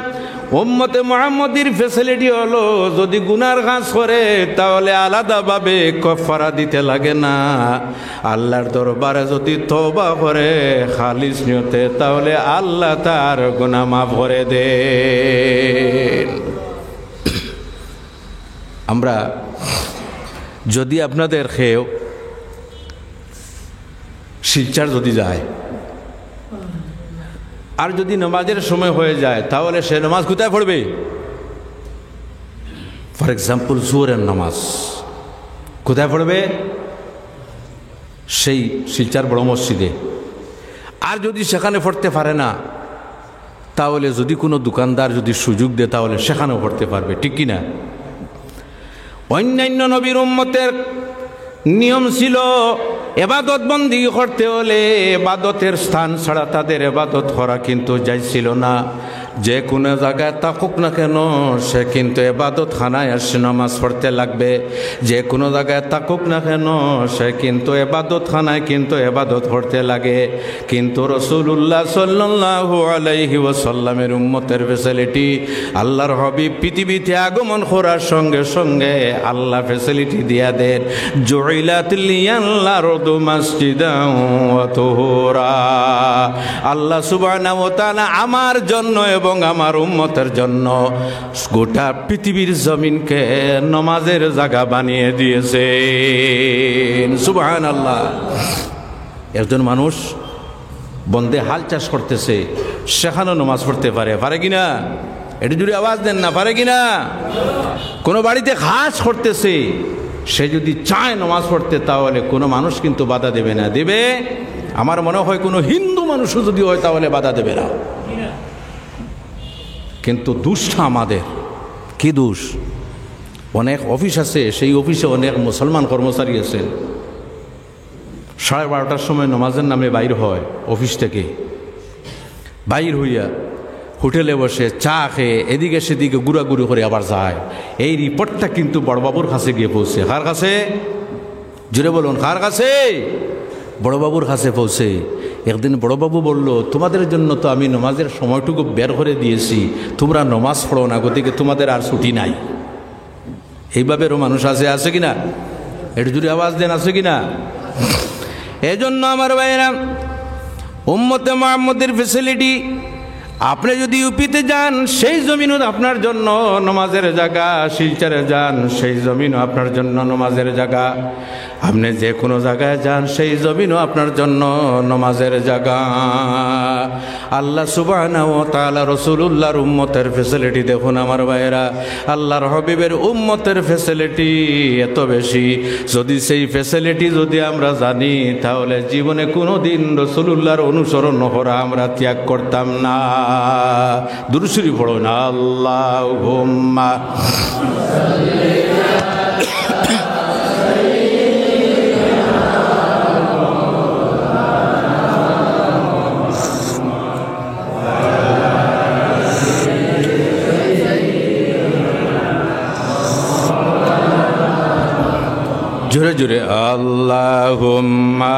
উম্মতে মুহাম্মদীর ফ্যাসিলিটি হলো যদি গুনার কাজ করে তাহলে আলাদাভাবে কাফারা দিতে লাগে না। আল্লাহর দরবারে যদি তওবা করে খালিস নিয়তে, তাহলে আল্লাহ তার গুনাহ মাফ করে দেন। আমরা যদি আপনাদের খেয়েও শিলচর যদি যায় আর যদি নামাজের সময় হয়ে যায়, তাহলে সে নামাজ কোথায় পড়বে? ফর এক্সাম্পল জোহরের নামাজ কোথায় পড়বে? সেই শিলচর বড় মসজিদে। আর যদি সেখানে পড়তে পারে না, তাহলে যদি কোনো দোকানদার যদি সুযোগ দেয় তাহলে সেখানেও পড়তে পারবে, ঠিক কিনা? অন্যান্য নবীর উম্মতের নিয়ম ছিল এবাদত বন্দি করতে হলে এবাদতের স্থান ছাড়া তাদের এবাদত করা কিন্তু যাইছিল না। যে কোনো জায়গায় থাকুক না কেন সে কিন্তু এবাদত খানায় আসে নামাজ পড়তে লাগবে। যে কোনো জায়গায় থাকুক না কেন সে কিন্তু এবাদত খানায় কিন্তু এবাদত করতে লাগে। কিন্তু রাসূলুল্লাহ সাল্লাল্লাহু আলাইহি ওয়াসাল্লামের উম্মতের ফ্যাসিলিটি, আল্লাহর হাবিব পৃথিবীতে আগমন করার সঙ্গে সঙ্গে আল্লাহ ফ্যাসিলিটি দিয়া দেন, জুইলাত লিয়াল আরদু মাসজিদান ওয়া তুহুরা। আল্লাহ সুবহানাহু ওয়া তাআলা আমার জন্য এবং আমার উম্মতের জন্য গোটা পৃথিবীর জমিনকে নামাজের জায়গা বানিয়ে দিয়েছেন। সুবহানাল্লাহ। একজন মানুষ বন্দে হাল চাষ করতেছে, সেখানেও নামাজ পড়তে পারে কিনা? এটা যদি আওয়াজ দেন না, পারে কিনা? কোনো বাড়িতে ঘাস করতেছে, সে যদি চায় নামাজ পড়তে, তাহলে কোনো মানুষ কিন্তু বাধা দেবে না। দেবে? আমার মনে হয় কোনো হিন্দু মানুষও যদি হয় তাহলে বাধা দেবে না। কিন্তু দোষটা আমাদের। কি দোষ? অনেক অফিস আছে, সেই অফিসে অনেক মুসলমান কর্মচারী আছে, 12:30টার সময় নামাজের নামে বাইর হয় অফিস থেকে। বাইর হইয়া হোটেলে বসে চা খেয়ে এদিকে সেদিকে ঘুরাঘুরি করে আবার যায়। এই রিপোর্টটা কিন্তু বড়বাবুর কাছে গিয়ে পৌঁছে। কার কাছে? জুড়ে বলুন, কার কাছে? বড়বাবুর কাছে পৌঁছে। একদিন বড়বাবু বলল, তোমাদের জন্য তো আমি নামাজের সময়টুকু বের করে দিয়েছি, তোমরা নামাজ পড়ো না, গতিকে তোমাদের আর ছুটি নাই। এইভাবেও মানুষ আছে কিনা? একটু জুড়ে আওয়াজ দেন, আছে কিনা? এই জন্য আমার ভাইরা, উম্মতে মুহাম্মদের ফ্যাসিলিটি, আপনি যদি ইউপিতে যান সেই জমিনও আপনার জন্য নামাজের জায়গা, শিলচরে যান সেই জমিনও আপনার জন্য নামাজের জায়গা, আপনি যে কোনো জায়গায় যান সেই জমিনও আপনার জন্য নামাজের জায়গা। আল্লাহ সুবহানাহু ওয়া তাআলা রাসূলুল্লাহর উম্মতের ফ্যাসিলিটি দেখুন আমার ভাইয়েরা, আল্লাহর হাবিবের উম্মতের ফ্যাসিলিটি এত বেশি। যদি সেই ফ্যাসিলিটি যদি আমরা জানি, তাহলে জীবনে কোনো দিন রাসূলুল্লাহর অনুসরণ করা আমরা ত্যাগ করতাম না। দুরূদ শরীফ পড়ো না, আল্লাহুম্মা জোরে জোরে আল্লাহুম্মা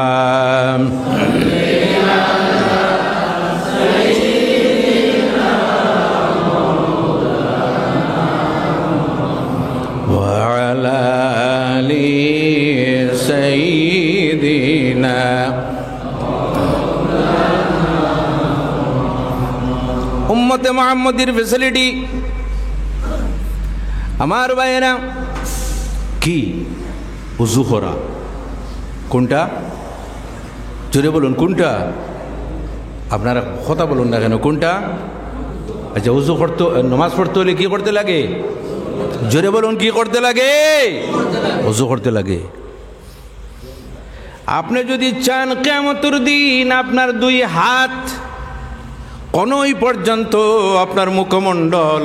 ওয়া আলা আলি সাইয়্যিদিনা। উম্মতে মুহাম্মদের ফ্যাসিলিটি আমার ভাইয়েরা কি? উযু করা। কোনটা? জোরে বলুন, কোনটা? আপনারা কথা বলুন না কেন, কোনটা? আচ্ছা, উযু করতে, নামাজ পড়তে হলে কি করতে লাগে? জোরে বলুন, কি করতে লাগে? উযু করতে লাগে। আপনি যদি চান কিয়ামতের দিন আপনার দুই হাত কনুই পর্যন্ত, আপনার মুখমণ্ডল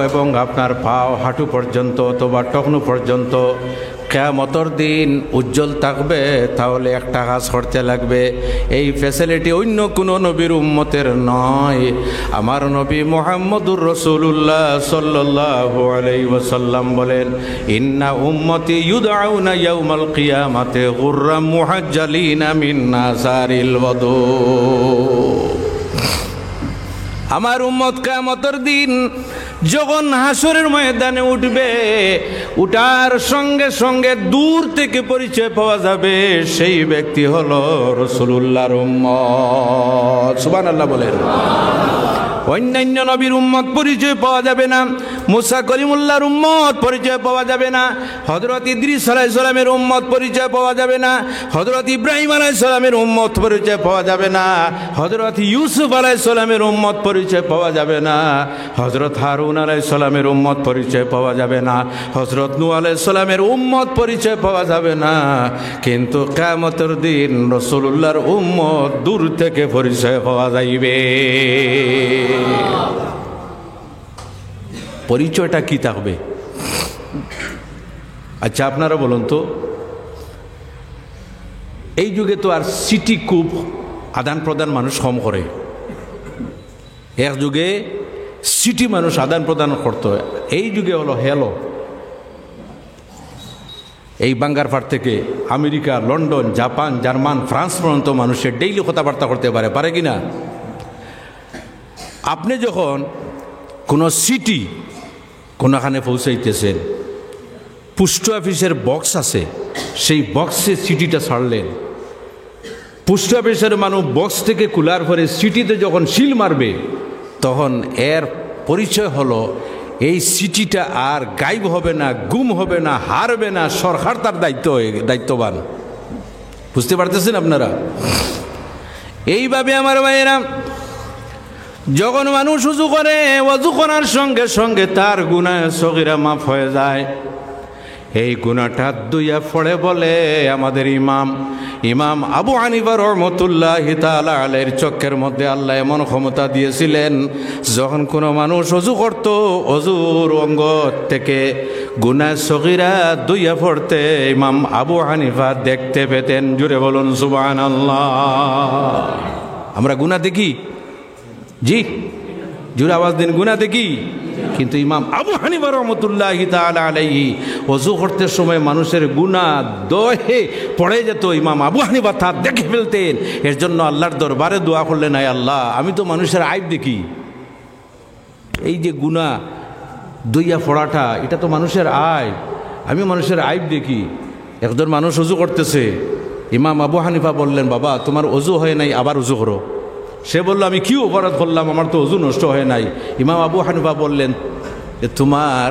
এবং আপনার পাও হাঁটু পর্যন্ত অথবা টকনু পর্যন্ত কিয়ামতের দিন উজ্জ্বল থাকবে, তাহলে একটা কাজ করতে লাগবে। এই ফ্যাসিলিটি অন্য কোনো নবীর উম্মতের নয়। আমার নবী মুহাম্মদুর রাসূলুল্লাহ সাল্লাল্লাহু আলাইহি ওয়াসাল্লাম বলেন, ইন্না উম্মতি ইউদআউনা ইয়াউমাল কিয়ামাতি গুররাম মুহাজ্জালিনা মিন আসারিল ওযু। আমার উম্মত কিয়ামতের দিন যখন হাসরের ময়দানে উঠবে, উঠার সঙ্গে সঙ্গে দূর থেকে পরিচয় পাওয়া যাবে, সেই ব্যক্তি হলো রাসূলুল্লাহর উম্মত। সুবহানাল্লাহ বলেন। অন্যান্য নবীর উম্মত পরিচয় পাওয়া যাবে না, মুসা কলিমুল্লাহর উম্মত পরিচয় পাওয়া যাবে না, হযরত ইদ্রিস আলাইহিস সালামের উম্মত পরিচয় পাওয়া যাবে না, হযরত ইব্রাহিম আলাইহিস সালামের উম্মত পরিচয় পাওয়া যাবে না, হযরত ইউসুফ আলাইহিস সালামের উম্মত পরিচয় পাওয়া যাবে না, হযরত হারুন আলাইহিস সালামের উম্মত পরিচয় পাওয়া যাবে না, হযরত নূহ আলাইহিস সালামের উম্মত পরিচয় পাওয়া যাবে না। কিন্তু কিয়ামতের দিন রাসূলুল্লাহর উম্মত দূর থেকে পরিচয় পাওয়া যাইবে। পরিচয়টা কি থাকবে? আচ্ছা আপনারা বলুন তো, এই যুগে তো আর সিটি খুব আদান প্রদান মানুষ কম করে। এক যুগে সিটি মানুষ আদান প্রদান করত, এই যুগে হলো হ্যালো। এই বাঙ্গারপাড় থেকে America, London, Japan, German, France পর্যন্ত মানুষের ডেইলি কথাবার্তা করতে পারে কি না? আপনি যখন কোনো সিটি কোনোখানে পৌঁছাইতেছেন, পোস্ট অফিসের বক্স আছে, সেই বক্সে সিটিটা ছাড়লেন, পোস্ট অফিসের মানুষ বক্স থেকে খোলার পরে সিটিতে যখন সিল মারবে, তখন এর পরিচয় হলো এই সিটিটা আর গায়েব হবে না, গুম হবে না, হারবে না, সরকার তার দায়িত্ববান। বুঝতে পারতেছেন আপনারা? এইভাবে আমার ভাইয়েরা, যখন মানুষ ওযু করে, ওযু করার সঙ্গে সঙ্গে তার গুনাহ সগীরা মাফ হয়ে যায়। এই গুনাহটা দুইয়া পড়ে বলে আমাদের ইমাম আবু হানিফা রাহমাতুল্লাহি তাআলা আলাইহির চোখের মধ্যে আল্লাহ এমন ক্ষমতা দিয়েছিলেন, যখন কোনো মানুষ ওযু করত, ওযুর অঙ্গ থেকে গুনাহ সগীরা দুইয়া পড়তে ইমাম আবু হানিফা দেখতে পেতেন। জুড়ে বলুন সুবহানাল্লাহ। আমরা গুনাহ দেখি, জি জোরে আওয়াজ দিন, গুনাহ দেখি। কিন্তু ইমাম আবু হানিফা রাহমাতুল্লাহি তাআলা আলাইহি ওযু করতে সময় মানুষের গুনাহ দহে পড়ে যেত, ইমাম আবু হানিফা তা দেখে ফেলতেন। এর জন্য আল্লাহর দরবারে দোয়া করলেন, আয় আল্লাহ, আমি তো মানুষের আইব দেখি। এই যে গুনাহ দইয়া পড়াটা, এটা তো মানুষের আইব, আমি মানুষের আইব দেখি। একজন মানুষ ওযু করতেছে, ইমাম আবু হানিফা বললেন, বাবা তোমার ওযু হয় নাই, আবার ওযু করো। সে বলল, আমি কি অপরাধ করলাম, আমার তো ওযু নষ্ট হয় নাই। ইমাম আবু হানিফা বললেন, তোমার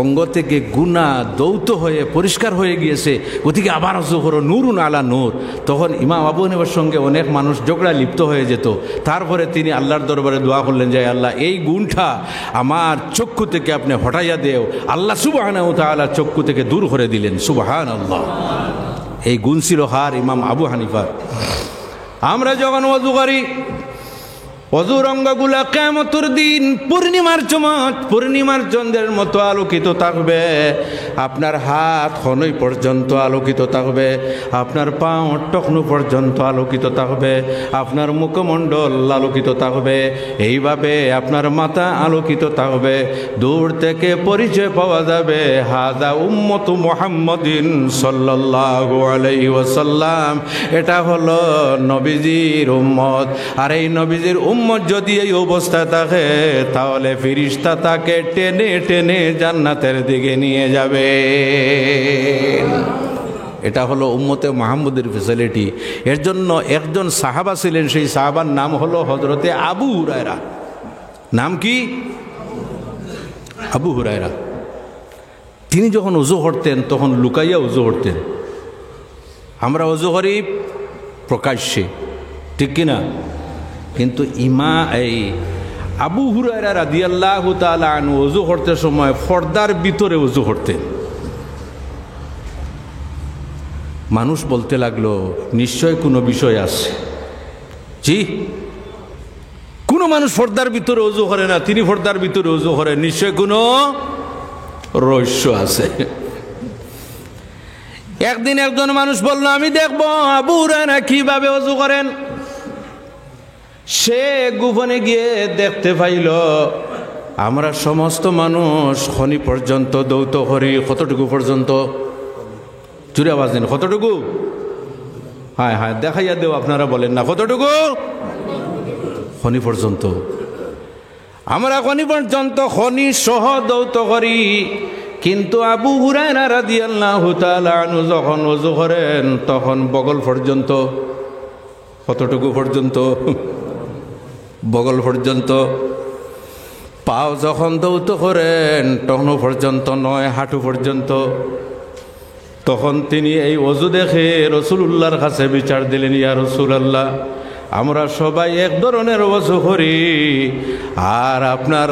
অঙ্গ থেকে গুনাহ দৌত হয়ে পরিষ্কার হয়ে গিয়েছে, ওদিকে আবার ওযু করো, নূরুন আলা নূর। তখন ইমাম আবু হানিফার সঙ্গে অনেক মানুষ ঝগড়া লিপ্ত হয়ে যেত। তারপরে তিনি আল্লাহর দরবারে দোয়া করলেন যে, আল্লাহ এই গুণটা আমার চক্ষু থেকে আপনি হটাইয়া দেও। আল্লাহ সুবহানাহু ওয়া তাআলা চক্ষু থেকে দূর করে দিলেন। সুবহানাল্লাহ। এই গুণ ছিল হার ইমাম আবু হানিফার। আমরা যখন ওযু করি, ওযুর অঙ্গগুলা কিয়ামতের দিন পূর্ণিমার চন্দ্রের মতো আলোকিত থাকবে। আপনার হাত খনই পর্যন্ত আলোকিত থাকবে, আপনার পাও টকনু পর্যন্ত আলোকিত থাকবে, আপনার মুখমণ্ডল আলোকিত থাকবে, এইভাবে আপনার মাথা আলোকিত থাকবে। দূর থেকে পরিচয় পাওয়া যাবে, হাযা উম্মতু মুহাম্মাদিন সাল্লাল্লাহু আলাইহি ওয়াসাল্লাম, এটা হলো নবীজির উম্মত। আর এই নবীজির উম্মত যদি এই অবস্থায় থাকে, তাহলে ফেরেশতা তাকে টেনে টেনে জান্নাতের দিকে নিয়ে যাবে। এটা হলো উম্মতে মুহাম্মদের ফ্যাসিলিটি। এর জন্য একজন সাহাবা ছিলেন, সেই সাহাবার নাম হলো হযরতে আবু হুরায়রা। নাম কি? আবু হুরায়রা। তিনি যখন ওযু করতেন, তখন লুকাইয়া ওযু করতেন। আমরা ওযু করি প্রকাশ্যে, ঠিক কিনা? কিন্তু এই আবু হুরায়রা রাদিয়াল্লাহু তাআলা আনহু ওযু করতে সময় পর্দার ভিতরে ওযু করতেন। মানুষ বলতে লাগলো, নিশ্চয় কোনো বিষয় আছে। জি, কোনো মানুষ পর্দার ভিতরে ওযু করে না, তিনি পর্দার ভিতরে ওযু করেন, নিশ্চয় কোনো রহস্য আছে। একদিন একজন মানুষ বলল, আমি দেখবো আবু হুরায়রা কিভাবে ওযু করেন। সে গোপনে গিয়ে দেখতে পাইল আমরা সমস্ত মানুষ খনি পর্যন্ত দৌত করি। কতটুকু পর্যন্ত? জুড়ে আওয়াজ দিন, কতটুকু? হ্যাঁ হ্যাঁ, দেখাইয়া দেও, আপনারা বলেন না কতটুকু? খনি পর্যন্ত। আমরা খনি পর্যন্ত খনি সহ দৌত করি, কিন্তু আবু হুরায়রা রাদিয়াল্লাহু তাআলা আনহু যখন ওযু করেন তখন বগল পর্যন্ত। কতটুকু পর্যন্ত? বগল পর্যন্ত। পাও যখন দৌত করেন তখন পর্যন্ত নয়, হাঁটু পর্যন্ত। তখন তিনি এই ওযু দেখে রাসূলুল্লাহর কাছে বিচার দিলেন, ইয়া রাসূলুল্লাহ, আমরা সবাই এক ধরনের ওযু করি, আর আপনার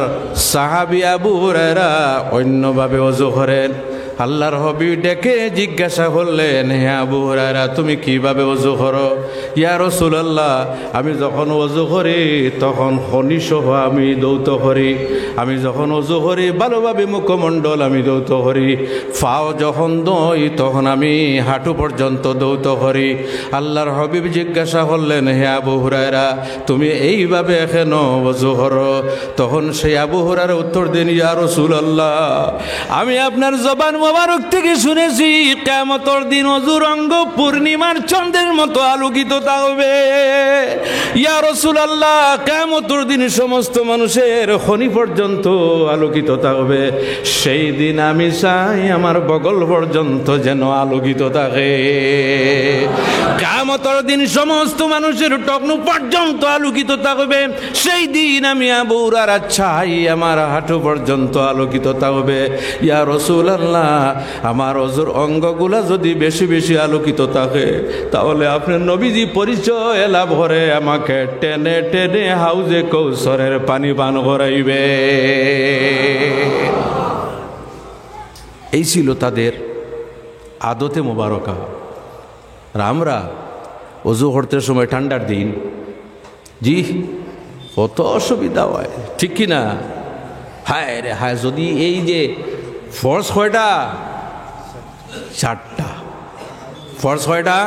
সাহাবী আবু হুরায়রা অন্যভাবে ওযু করেন। আল্লাহর হাবিব ডেকে জিজ্ঞাসা করলেন, হে আবু হুরায়রা, তুমি কিভাবে ওযু করো? ইয়া রাসূলুল্লাহ, আমি যখন ওযু করি তখন খনি সহ আমি দৌত করি। আমি যখন ওযু করি ভালোভাবে মুখমণ্ডল আমি দৌত করি। পাও যখন দই তখন আমি হাঁটু পর্যন্ত দৌত করি। আল্লাহর হাবিব জিজ্ঞাসা করলেন, হে আবু হুরায়রা, তুমি এইভাবে কেন ওযু করো? তখন সেই আবু হুরায়রা উত্তর দেন, ইয়া রাসূলুল্লাহ, আমি আপনার জবান মোবারক থেকে শুনেছি কিয়ামতের দিন ওযুর অঙ্গ পূর্ণিমার চন্দ্রের মতো আলোকিত থাকবে। ইয়া রাসূলুল্লাহ, কিয়ামতের দিন সমস্ত মানুষের খনি পর্যন্ত আলোকিত থাকবে। সেই দিন আমি চাই আমার বগল পর্যন্ত যেন আলোকিত থাকে। কিয়ামতের দিন সমস্ত মানুষের টকনু পর্যন্ত আলোকিত থাকবে। সেই দিন আমি আবু হুরায়রা চাই আমার হাঁটু পর্যন্ত আলোকিত থাকবে। ইয়া রাসূলুল্লাহ, আমার ওযুর অঙ্গগুলা যদি বেশি বেশি আলোকিত থাকে তাহলে আপনার নবীজি পরিচয় লাভ করে আমাকে টেনে টেনে হাউজে কৌসরের পানি পান করাইবে। এই ছিল তাদের আদতে মোবারকা। আর আমরা ওযু করতে সময় ঠান্ডার দিন, জি কত অসুবিধা হয়, ঠিক কি না? হায় রে হায়, যদি এই যে ফরজ কয়টা? 4টা। ফরজ কয়টা?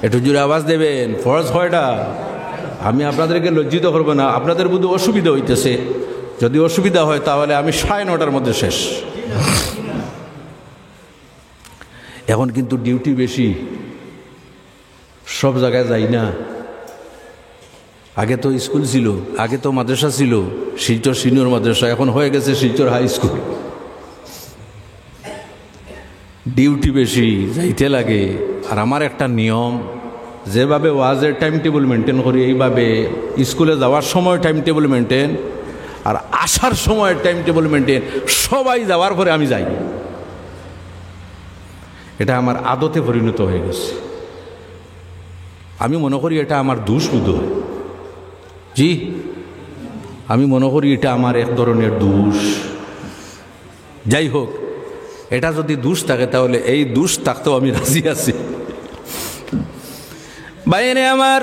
একটু জোরে আওয়াজ দেবেন, ফরজ কয়টা? আমি আপনাদেরকে লজ্জিত করবো না, আপনাদের বুধ অসুবিধা হইতেছে। যদি অসুবিধা হয় তাহলে আমি 9:30টার মধ্যে শেষ। এখন কিন্তু ডিউটি বেশি, সব জায়গায় যাই না। আগে তো স্কুল ছিল, আগে তো মাদ্রাসা ছিল, শিলচর সিনিয়র মাদ্রাসা, এখন হয়ে গেছে শিলচর হাই স্কুল। ডিউটি বেশি, যাইতে লাগে। আর আমার একটা নিয়ম, যেভাবে ওয়াজের টাইম টেবিল মেনটেন করি এইভাবে স্কুলে যাওয়ার সময় টাইম টেবিল মেনটেন, আর আসার সময় টাইম টেবিল মেনটেন। সবাই যাওয়ার পরে আমি যাই, এটা আমার আদতে পরিণত হয়ে গেছে। আমি মনে করি এটা আমার দোষ বোধ হয়। জি, আমি মনে করি এটা আমার এক ধরনের দোষ। যাই হোক, এটা যদি দোষ থাকে তাহলে এই দোষ থাকতেও আমি রাজি আছি। বাইরে আমার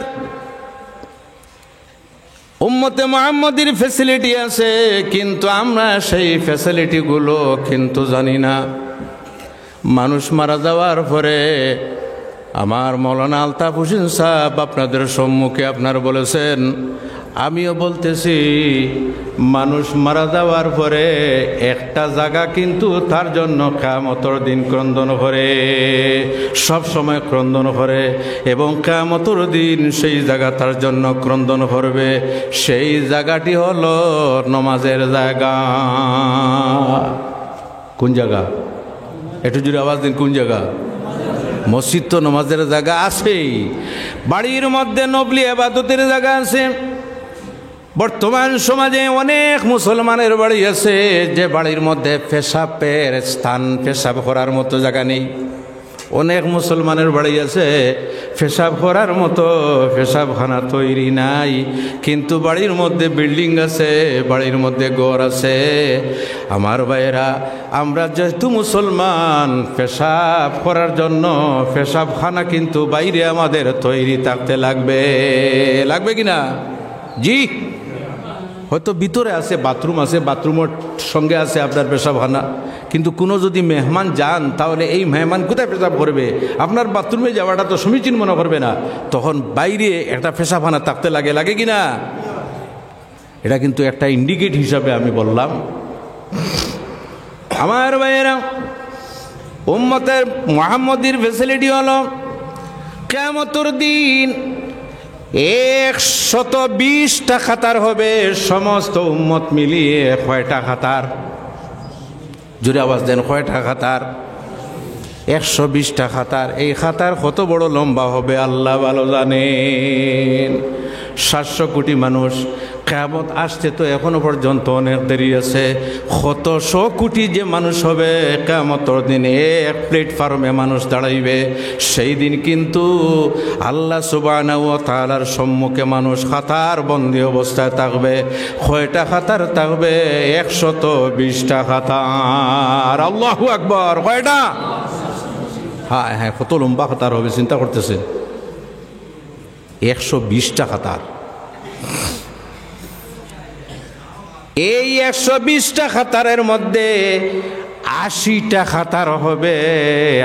উম্মতে মুহাম্মদীর ফ্যাসিলিটি আছে, কিন্তু আমরা সেই ফ্যাসিলিটিগুলো কিন্তু জানি না। মানুষ মারা যাওয়ার পরে আমার মৌলানা আলতাফ হোসেন সাহেব আপনাদের সম্মুখে আপনার বলেছেন, আমিও বলতেছি, মানুষ মারা যাওয়ার পরে একটা জায়গা কিন্তু তার জন্য কিয়ামতের দিন ক্রন্দন করে, সব সময় ক্রন্দন করে, এবং কিয়ামতের দিন সেই জায়গা তার জন্য ক্রন্দন করবে। সেই জায়গাটি হলো নমাজের জায়গা। কোন জায়গা? একটু জোরে আওয়াজ দিন, কোন জায়গা? মসজিদ তো নমাজের জায়গা আছেই, বাড়ির মধ্যে নফলি ইবাদতের জায়গা আছে। বর্তমান সমাজে অনেক মুসলমানের বাড়ি আছে যে বাড়ির মধ্যে পেশাবের স্থান, পেশাব করার মতো জায়গা নেই। অনেক মুসলমানের বাড়ি আছে পেশাব করার মতো পেশাবখানা তৈরি নাই, কিন্তু বাড়ির মধ্যে বিল্ডিং আছে, বাড়ির মধ্যে ঘর আছে। আমার ভাইয়েরা, আমরা যেহেতু মুসলমান, পেশাব করার জন্য পেশাবখানা কিন্তু বাইরে আমাদের তৈরি থাকতে লাগবে। লাগবে কিনা? জি, হয়তো ভিতরে আছে বাথরুম আছে, বাথরুমের সঙ্গে আছে আপনার পেশাবখানা, কিন্তু কোনো যদি মেহমান যান তাহলে এই মেহমান কোথায় পেশাব করবে? আপনার বাথরুমে যাওয়াটা তো সমীচীন মনে করবে না, তখন বাইরে একটা পেশাবখানা থাকতে লাগে, লাগে কি না? এটা কিন্তু একটা ইন্ডিকেট হিসাবে আমি বললাম। আমার ভাইয়েরা, উম্মতের মুহাম্মদীর ফ্যাসিলিটি হলো কিয়ামতের দিন 120টা খাতার হবে, সমস্ত উম্মত মিলিয়ে। কয়টা খাতার? জোরে আওয়াজ দেন, কয়টা খাতার? 120টা খাতার। এই খাতার কত বড় লম্বা হবে আল্লাহ ভালো জানেন। 700 কোটি মানুষ, কিয়ামত আসতে তো এখনো পর্যন্ত অনেক দেরি আছে। কত 100 কোটি যে মানুষ হবে কিয়ামতের দিনে, এক প্ল্যাটফর্মে মানুষ দাঁড়াইবে। সেই দিন কিন্তু আল্লাহ সুবহানাহু ওয়া তাআলার সম্মুখে মানুষ খাতার বন্দী অবস্থায় থাকবে। কয়টা খাতার থাকবে? 120টা খাতার। আল্লাহু আকবার। কয়টা? হ্যাঁ হ্যাঁ, কত লম্বা খাতার হবে চিন্তা করতেছেন? 120টা খাতার। এই 120টা খাতারের মধ্যে 80টা খাতার হবে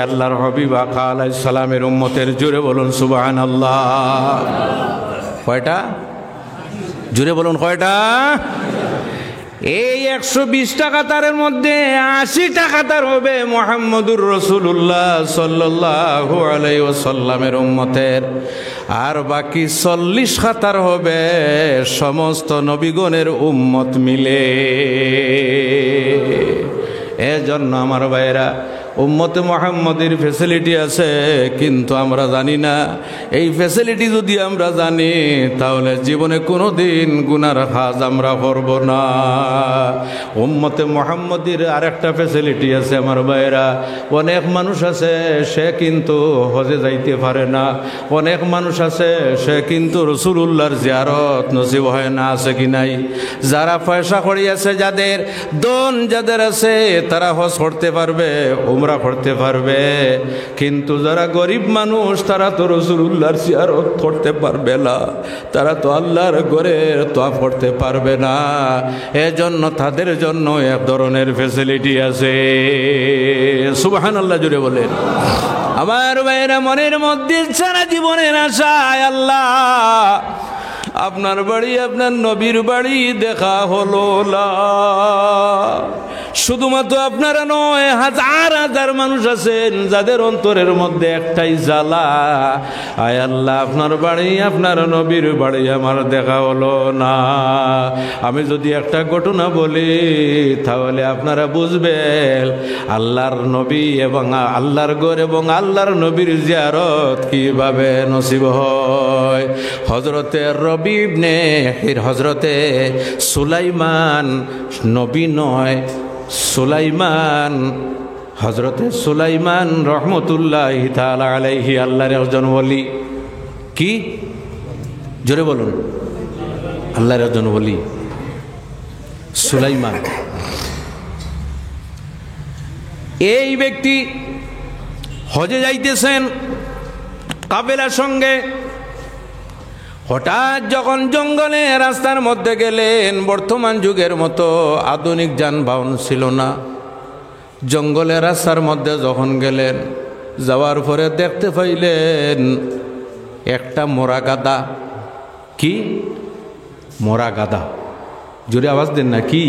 আল্লাহর হাবিব আকা আলাইহিস সালামের উম্মতের। জোরে বলুন সুবহানাল্লাহ। কয়টা? জোরে বলুন কয়টা? এই 120টা খাতারের মধ্যে 80টা খাতার হবে মুহাম্মদুর রাসূলুল্লাহ সাল্লাল্লাহু আলাইহি ওয়াসাল্লামের উম্মতের, আর বাকি 40 খাতার হবে সমস্ত নবীগণের উম্মত মিলে। এজন্য আমার ভাইরা, উম্মতে মুহাম্মদের ফ্যাসিলিটি আছে, কিন্তু আমরা জানি না। এই ফ্যাসিলিটি যদি আমরা জানি তাহলে জীবনে কোনো দিন গুনার কাজ আমরা করব না। উম্মতে মুহাম্মদের আরেকটা ফ্যাসিলিটি আছে আমার ভাইরা। অনেক মানুষ আছে সে কিন্তু হজে যাইতে পারে না, অনেক মানুষ আছে সে কিন্তু রাসূলুল্লাহর জিয়ারত নসিব হয় না। আছে কি নাই? যারা পয়সা কড়ি আছে, যাদের ধন যাদের আছে, তারা হজ করতে পারবে, উমরা করতে পারবে, কিন্তু যারা গরিব মানুষ তারা তো রাসূলুল্লাহর জিয়ারত করতে পারবে না, তারা তো আল্লাহর ঘরের তওয়াফ করতে পারবে না। এজন্য তাদের জন্য এক ধরনের ফ্যাসিলিটি আছে। সুবহানাল্লাহ জুড়ে বলেন। আমার ভাইরা, মনের মধ্যে সারা জীবনের আশায় আল্লাহ আপনার বাড়ি, আপনার নবীর বাড়ি দেখা হলো না। শুধুমাত্র আপনারা নয়, হাজার হাজার মানুষ আছেন যাদের অন্তরের মধ্যে একটাই জ্বালা, আয় আল্লাহ আপনার বাড়ি, আপনার নবীর বাড়ি আমার দেখা হলো না। আমি যদি একটা ঘটনা বলি তাহলে আপনারা বুঝবেন আল্লাহর নবী এবং আল্লাহর ঘর এবং আল্লাহর নবীর জিয়ারত কিভাবে নসিব হয়। হযরতে রবি ইবনে হযরতে সুলাইমান নবী নয়, সুলাইমান, হযরতে সুলাইমান রহমতুল্লাহি তাআলা আলাইহি আল্লাহর একজন ওলি। কি? জোরে বলুন। আল্লাহর একজন ওলি সুলাইমান। এই ব্যক্তি হজে যাইতেছেন কাফেলার সঙ্গে। হঠাৎ যখন জঙ্গলে রাস্তার মধ্যে গেলেন, বর্তমান যুগের মতো আধুনিক যানবাহন ছিল না। জঙ্গলে রাস্তার মধ্যে যখন গেলেন, যাওয়ার পরে দেখতে পাইলেন একটা মোরা গাদা। কি? মোরা গাদা। জোরে আওয়াজ দেন না। কি?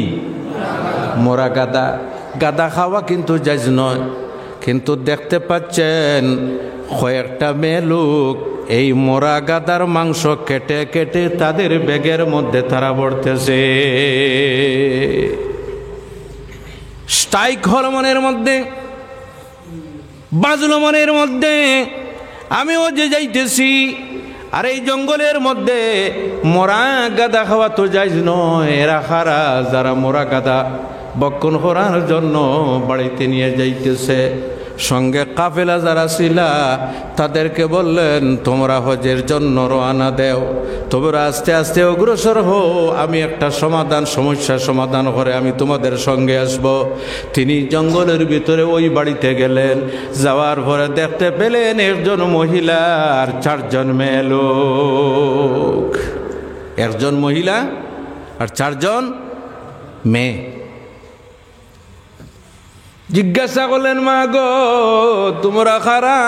মোরা গাদা। গাদা খাওয়া কিন্তু জায়েজ নয়, কিন্তু দেখতে পাচ্ছেন কয়েকটা মেয়ে লোক এই মোরা গাদার মাংস কেটে কেটে তাদের ব্যাগের মধ্যে তারা ভরতেছে। স্ট্রাইক হল মনের মধ্যে, বাজলো মনের মধ্যে, আমিও যে যাইতেছি, আর এই জঙ্গলের মধ্যে মোরা গাদা খাওয়া তো জায়েজ নয়। এরা খারা যারা মোরা গাদা বক্ষণ করার জন্য বাড়িতে নিয়ে যাইতেছে। সঙ্গে কাফেলা যারা ছিলা তাদেরকে বললেন, তোমরা হজের জন্য রওনা দেও, তোমরা আস্তে আস্তে অগ্রসর হও, আমি একটা সমস্যার সমাধান করে আমি তোমাদের সঙ্গে আসব। তিনি জঙ্গলের ভিতরে ওই বাড়িতে গেলেন। যাওয়ার পরে দেখতে পেলেন একজন মহিলা আর 4 জন মেয়ে লোক। একজন মহিলা আর 4 জন মেয়ে। জিজ্ঞাসা করলেন, মা গো তোমরা কারা?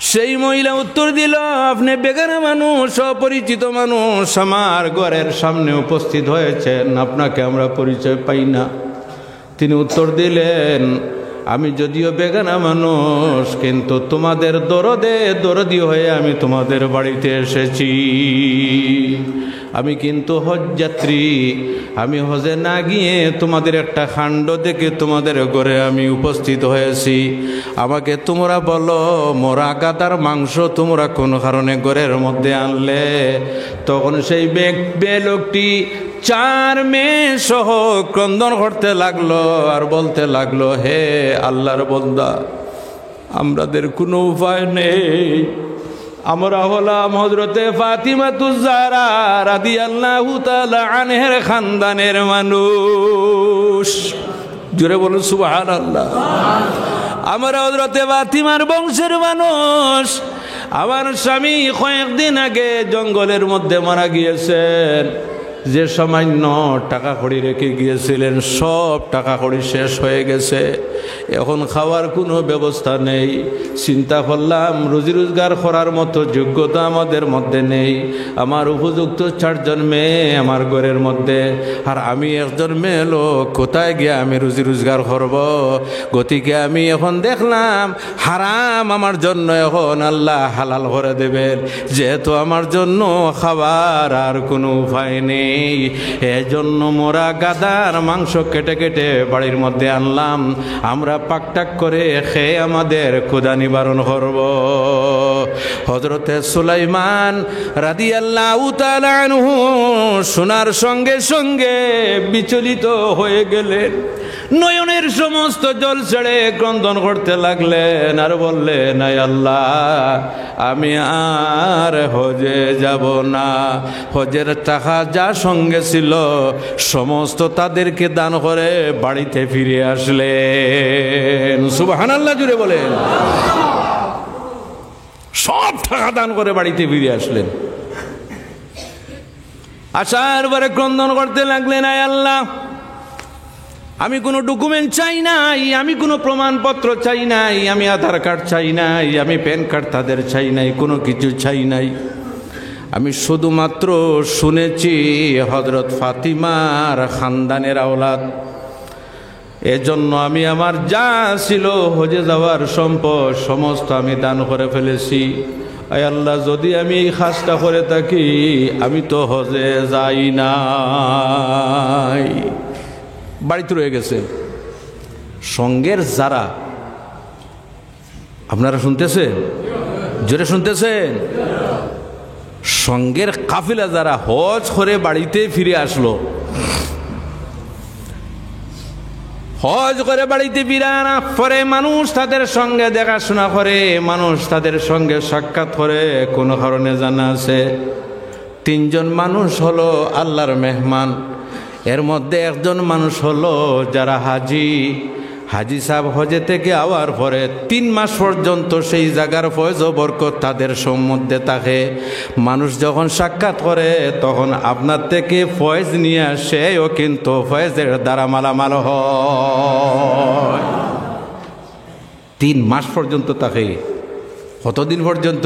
সেই মহিলা উত্তর দিল, আপনি বেগানা মানুষ, অপরিচিত মানুষ, আমার ঘরের সামনে উপস্থিত হয়েছেন, আপনাকে আমরা পরিচয় পাই না। তিনি উত্তর দিলেন, আমি যদিও বেগানা মানুষ, কিন্তু তোমাদের দরদি হয়ে আমি তোমাদের বাড়িতে এসেছি। আমি কিন্তু হজযাত্রী, আমি হজে না গিয়ে তোমাদের একটা কাণ্ড দেখে তোমাদের ঘরে আমি উপস্থিত হয়েছি। আমাকে তোমরা বলো, মোরা গাদার মাংস তোমরা কোন কারণে ঘরের মধ্যে আনলে? তখন সেই লোকটি 4 মেয়ে সহ ক্রন্দন করতে লাগলো আর বলতে লাগলো, হে আল্লাহর বান্দা, আমাদের কোনো উপায় নেই, আমরা হলাম হযরতে ফাতিমাতুজ জাহরা রাদিয়াল্লাহু তাআলা আনহার খানদানের মানুষ। জোরে বলুন সুবহানাল্লাহ। আমরা হযরতে ফাতিমার বংশের মানুষ। আমার স্বামী কয়েকদিন আগে জঙ্গলের মধ্যে মারা গিয়েছেন। যে সামান্য টাকা কড়ি রেখে গিয়েছিলেন, সব টাকা কড়ি শেষ হয়ে গেছে। এখন খাওয়ার কোনো ব্যবস্থা নেই। চিন্তা করলাম, রুজি রোজগার করার মতো যোগ্যতা আমাদের মধ্যে নেই। আমার উপযুক্ত 4 জন মেয়ে আমার ঘরের মধ্যে, আর আমি একজন মেয়ে লোক, কোথায় গিয়ে আমি রুজি রোজগার করব? গতিকে আমি এখন দেখলাম হারাম আমার জন্য এখন আল্লাহ হালাল করে দেবেন, যেহেতু আমার জন্য খাবার আর কোনো উপায় নেই। এজন্য মোরা গাদার মাংস কেটে কেটে বাড়ির মধ্যে আনলাম, আমরা পাকটাক করে খেয়ে আমাদের ক্ষুধা নিবারণ করব। হযরতে সুলাইমান রাদিয়াল্লাহু তাআলা আনহু শোনার সঙ্গে সঙ্গে বিচলিত হয়ে গেলেন, নয়নের সমস্ত জল ছেড়ে ক্রন্দন করতে লাগলেন আর বললেন, আয় আল্লাহ, আমি আর হজে যাব না। হজের টাকা যা সঙ্গে ছিল সমস্ত তাদেরকে দান করে বাড়িতে ফিরে আসলেন। সুবহানাল্লাহ জুড়ে বলেন। সব টাকা দান করে বাড়িতে ফিরে আসলেন। আসার পরে ক্রন্দন করতে লাগলেন, আয় আল্লাহ, আমি কোনো ডকুমেন্ট চাই নাই, আমি কোনো প্রমাণপত্র চাই নাই, আমি আধার কার্ড চাই নাই, আমি প্যান কার্ড তাদের চাই নাই, কোনো কিছু চাই নাই। আমি শুধুমাত্র শুনেছি হযরত ফাতিমার খানদানের আওলাদ। এজন্য আমি আমার যা ছিল হজে যাওয়ার সম্পদ সমস্ত আমি দান করে ফেলেছি। আয় আল্লাহ, যদি আমি এই কাজটা করে থাকি, আমি তো হজে যাই নাই। বাড়িতে রয়ে গেছে। সঙ্গের যারা, আপনারা শুনতেছেন? জোরে শুনতেছেন? সঙ্গের কাফিলা যারা হজ করে বাড়িতে ফিরে আসলো, হজ করে বাড়িতে ফিরে আনার পরে মানুষ তাদের সঙ্গে দেখাশোনা করে, মানুষ তাদের সঙ্গে সাক্ষাৎ করে। কোনো কারণে জানা আছে 3 জন মানুষ হলো আল্লাহর মেহমান। এর মধ্যে একজন মানুষ হলো যারা হাজি সাহেব হজে থেকে আওয়ার পরে 3 মাস পর্যন্ত সেই জায়গার ফয়েজ ও বরকত তাদের সম্বন্ধে থাকে। মানুষ যখন সাক্ষাৎ করে তখন আপনার থেকে ফয়েজ নিয়ে আসেও, কিন্তু ফয়েজের দ্বারা মালামাল হয়। 3 মাস পর্যন্ত থাকে। কতদিন পর্যন্ত?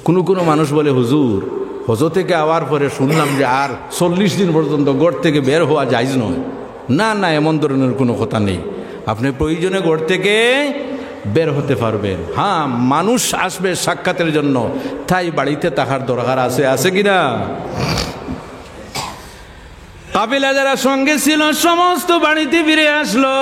কোনো মানুষ বলে, হুজুর হজ থেকে আওয়ার পরে শুনলাম যে আর 40 দিন পর্যন্ত ঘর থেকে বের হওয়া জায়েজ নয়। না না, এমন ধরনের কোনো কথা নেই। আপনি প্রয়োজনে ঘর থেকে বের হতে পারবেন। হ্যাঁ, মানুষ আসবে সাক্ষাতের জন্য, তাই বাড়িতে থাকার দরকার আছে কি না? কাফেলা যারা সঙ্গে ছিল সমস্ত বাড়িতে ফিরে আসলো।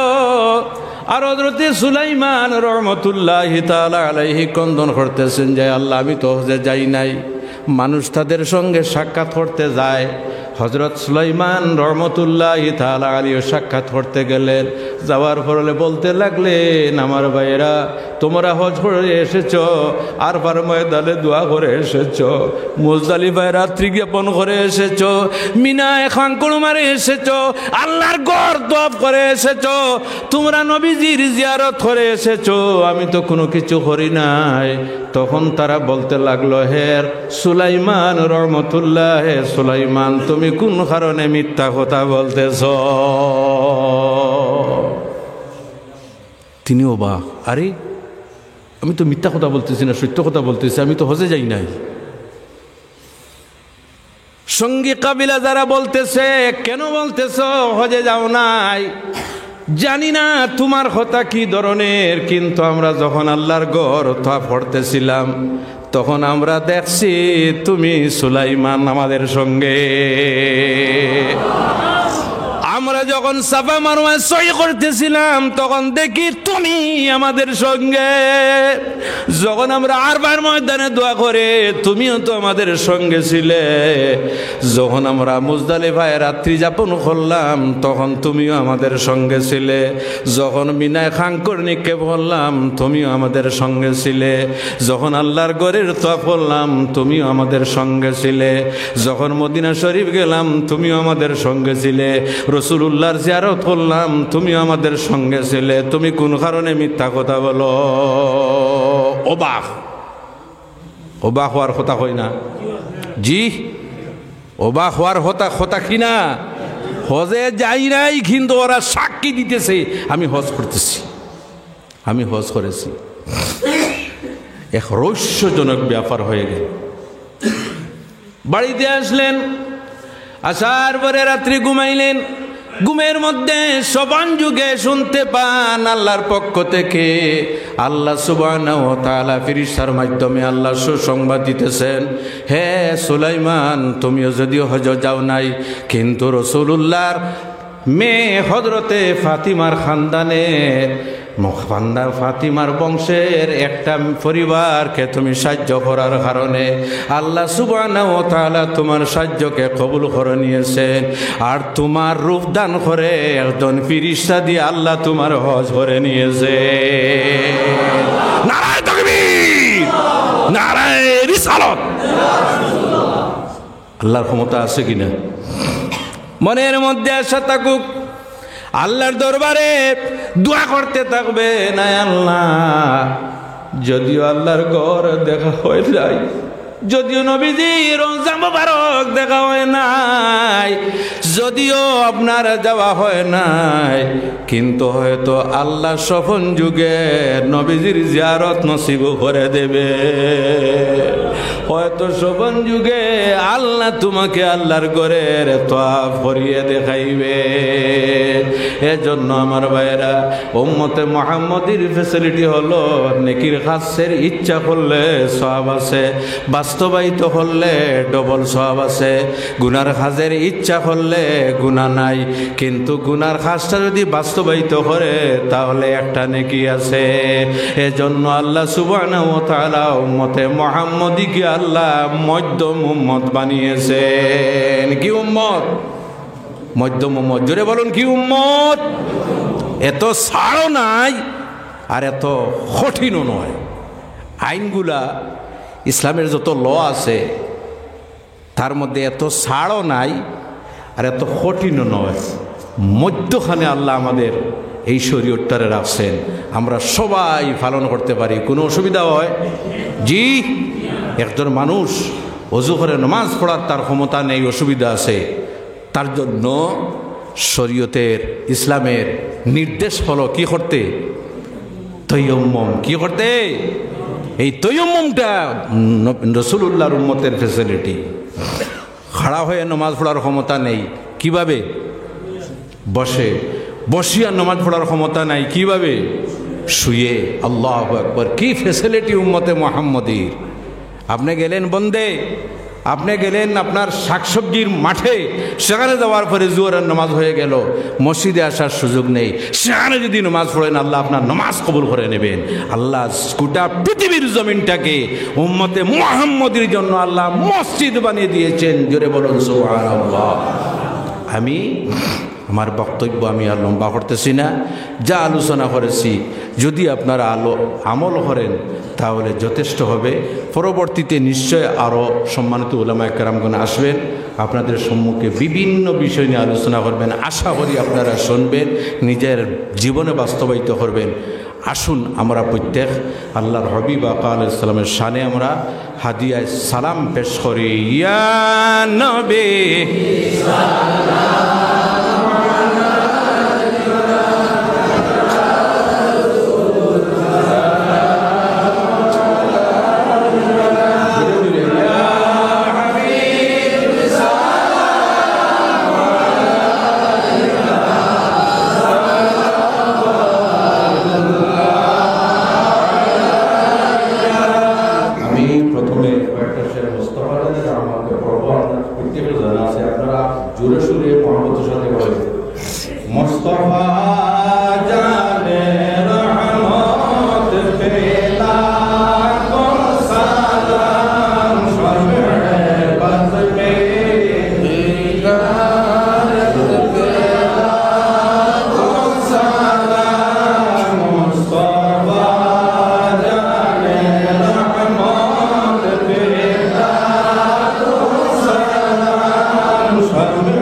আর হযরতে সুলাইমান রহমতুল্লাহি তাআলা আলাইহি ক্রন্দন করতেছেন যে আল্লাহ, আমি তো হজে যাই নাই। মানুষ তাদের সঙ্গে সাক্ষাৎ করতে যায়। হযরত সুলাইমান রহমতুল্লাহি তাআলা আলাইহি সাক্ষাৎ করতে গেলেন। যাওয়ার পরে বলতে লাগলেন, আমার ভাইয়েরা, তোমরা হজ করে এসেছো, আরফার ময়দানে দোয়া করে এসেছো, মুজদালিফায় রাত্রি জ্ঞাপন করে এসেছো, মিনায় খাঙ্কুড় মারে এসেছো, আল্লাহর ঘর তওয়াফ করে এসেছো, তোমরা নবীজির জিয়ারত করে এসেছো। আমি তো কোনো কিছু করি নাই। তখন তারা বলতে লাগলো, হে সুলাইমান রহমতুল্লাহ, হে সুলাইমান, তুমি কোন কারণে মিথ্যা কথা বলতেছ? তিনি অবাক, আরে আমি তো মিথ্যা কথা বলতেছি না, সত্য কথা বলতেছি, আমি তো হজে যাই নাই। সঙ্গী কাবিলা যারা বলতেছে, কেন বলতেছ হজে যাও নাই? জানি না তোমার কথা কি ধরনের, কিন্তু আমরা যখন আল্লাহর ঘর তওয়াফ করতেছিলাম তখন আমরা দেখছি তুমি সুলাইমান আমাদের সঙ্গে। আমরা যখন সাফা মারওয়া সই করতেছিলাম তখন দেখি তুমি আমাদের সঙ্গে। যখন আমরা আরবার ময়দানে দোয়া করে তুমিও তো আমাদের সঙ্গে ছিলে। যখন আমরা মুজদালিফায় রাত্রি যাপন করলাম তখন তুমিও আমাদের সঙ্গে ছিলে। যখন মিনায় খাঙ্কর নিক্ষেপ করলাম তুমিও আমাদের সঙ্গে ছিলে। যখন আল্লাহর ঘরের তওয়াফ করলাম তুমিও আমাদের সঙ্গে ছিলে। যখন মদিনা শরীফ গেলাম তুমিও আমাদের সঙ্গে ছিলে। রাসূলুল্লাহর জিয়ারত করলাম তুমিও আমাদের সঙ্গে ছিলে। তুমি কোন কারণে মিথ্যা কথা বলো? অবাক অবাক হওয়ার কথা হয় না? জি, অবাক হওয়ার কথা কিনা? হজে যাই নাই, কিন্তু ওরা সাক্ষী দিতেছে আমি হজ করতেছি, আমি হজ করেছি। এক রহস্যজনক ব্যাপার হয়ে গেল। বাড়িতে আসলেন, আসার পরে রাত্রি ঘুমাইলেন। ঘুমের মধ্যে সবান যুগে শুনতে পান আল্লাহর পক্ষ থেকে আল্লাহ সুবহানাহু ওয়া তাআলা ফেরেশতার মাধ্যমে আল্লাহ সুসংবাদ দিতেছেন, হে সুলাইমান, তুমিও যদিও হজ যাও নাই, কিন্তু রাসূলুল্লাহর মেয়ে হযরতে ফাতিমার খানদানের ফাতিমার বংশের একটা পরিবারকে তুমি সাহায্য করার কারণে আল্লাহ সুবহানাহু ওয়া তাআলা তোমার সাহায্যকে কবুল করে নিয়েছেন। আর তোমার রূপ দান করে একজন ফেরেশতা দিয়ে আল্লাহ তোমার হজ করে নিয়েছে। নারায়ে তাকবীর, নারায়ে রিসালাত। আল্লাহর ক্ষমতা আছে কিনা? মনের মধ্যে আশা থাকুক, আল্লাহর দরবারে দোয়া করতে থাকবে, না আল্লাহ, যদিও আল্লাহর ঘর দেখা হয় নাই, যদিও নবীজি রমজান মুবারক দেখা হয় নাই, যদিও আপনার যাওয়া হয় নাই, কিন্তু হয়তো আল্লাহ সফন যুগে নবীজির জিয়ারত নসিব করে দেবে। হয়তো সফন যুগে আল্লাহ তোমাকে আল্লাহর ঘরের তওয়াফ করিয়ে দেখাইবে। এজন্য আমার ভাইরা, উম্মতে মুহাম্মদীর ফ্যাসিলিটি হলো নেকির কাজের ইচ্ছা করলে সওয়াব আছে, বাস্তবায়িত করলে ডবল সওয়াব আছে। গুনার কাজের ইচ্ছা করলে গুনাহ নাই, কিন্তু গুনার কাজটা যদি বাস্তবায়িত করে তাহলে একটা নেকি আছে। এজন্য আল্লাহ সুবহানাহু ওয়া তাআলা উম্মতে মুহাম্মদীকে আল্লাহ মধ্যম উম্মত বানিয়েছেন। কি উম্মত? মধ্যম উম্মত। জোরে বলুন, কি উম্মত? এত ছাড়ও নাই আর এত কঠিনও নয়। আইনগুলা ইসলামের যত ল আছে তার মধ্যে এত ছাড়ও নাই আর এত কঠিনও নয়, মধ্যখানে আল্লাহ আমাদের এই শরীয়তটারে রাখছেন, আমরা সবাই পালন করতে পারি। কোনো অসুবিধা হয়? জি। একজন মানুষ ওযু করে নামাজ পড়ার তার ক্ষমতা নেই, অসুবিধা আছে, তার জন্য শরীয়তের ইসলামের নির্দেশ হলো কি করতে? তায়াম্মুম। কি করতে? এই তায়াম্মুমটা রাসূলুল্লাহর উম্মতের ফ্যাসিলিটি। খাড়া হয়ে নামাজ পড়ার ক্ষমতা নেই, কিভাবে? বসে। বসিয়া নামাজ পড়ার ক্ষমতা নাই, কিভাবে? শুয়ে। আল্লাহু আকবার! কি ফ্যাসিলিটি উম্মতে মুহাম্মদীর! আপনি গেলেন বন্দে, আপনি গেলেন আপনার শাকসবজির মাঠে, সেখানে যাওয়ার পরে জোহরের নামাজ হয়ে গেল, মসজিদে আসার সুযোগ নেই, সেখানে যদি নামাজ পড়েন আল্লাহ আপনার নামাজ কবুল করে নেবেন। আল্লাহ গোটা পৃথিবীর জমিনটাকে উম্মতে মুহাম্মদীর জন্য আল্লাহ মসজিদ বানিয়ে দিয়েছেন। জোরে বলুন সুবহানাল্লাহ। আমি আমার বক্তব্য আমি আর লম্বা করতেছি না, যা আলোচনা করেছি যদি আপনারা আমল করেন তাহলে যথেষ্ট হবে। পরবর্তীতে নিশ্চয় আরও সম্মানিত উলামায়ে কেরামগণ আসবেন, আপনাদের সম্মুখে বিভিন্ন বিষয় নিয়ে আলোচনা করবেন। আশা করি আপনারা শুনবেন, নিজের জীবনে বাস্তবায়িত করবেন। আসুন আমরা প্রত্যেক আল্লাহর হবিব আকা আলাইহিস সালামের শানে আমরা হাদিয়ায় সালাম পেশ করি। ইয়া নবী জোরে সুরে মোহাম্মদের সাথে বলে মুস্তাফা জানে রহমত পেলা কো সালাম শবে বাজ মে হিদায়ত পেলা কো সালাম মুস্তাফা জানে রহমত পেলা কো সালাম শবে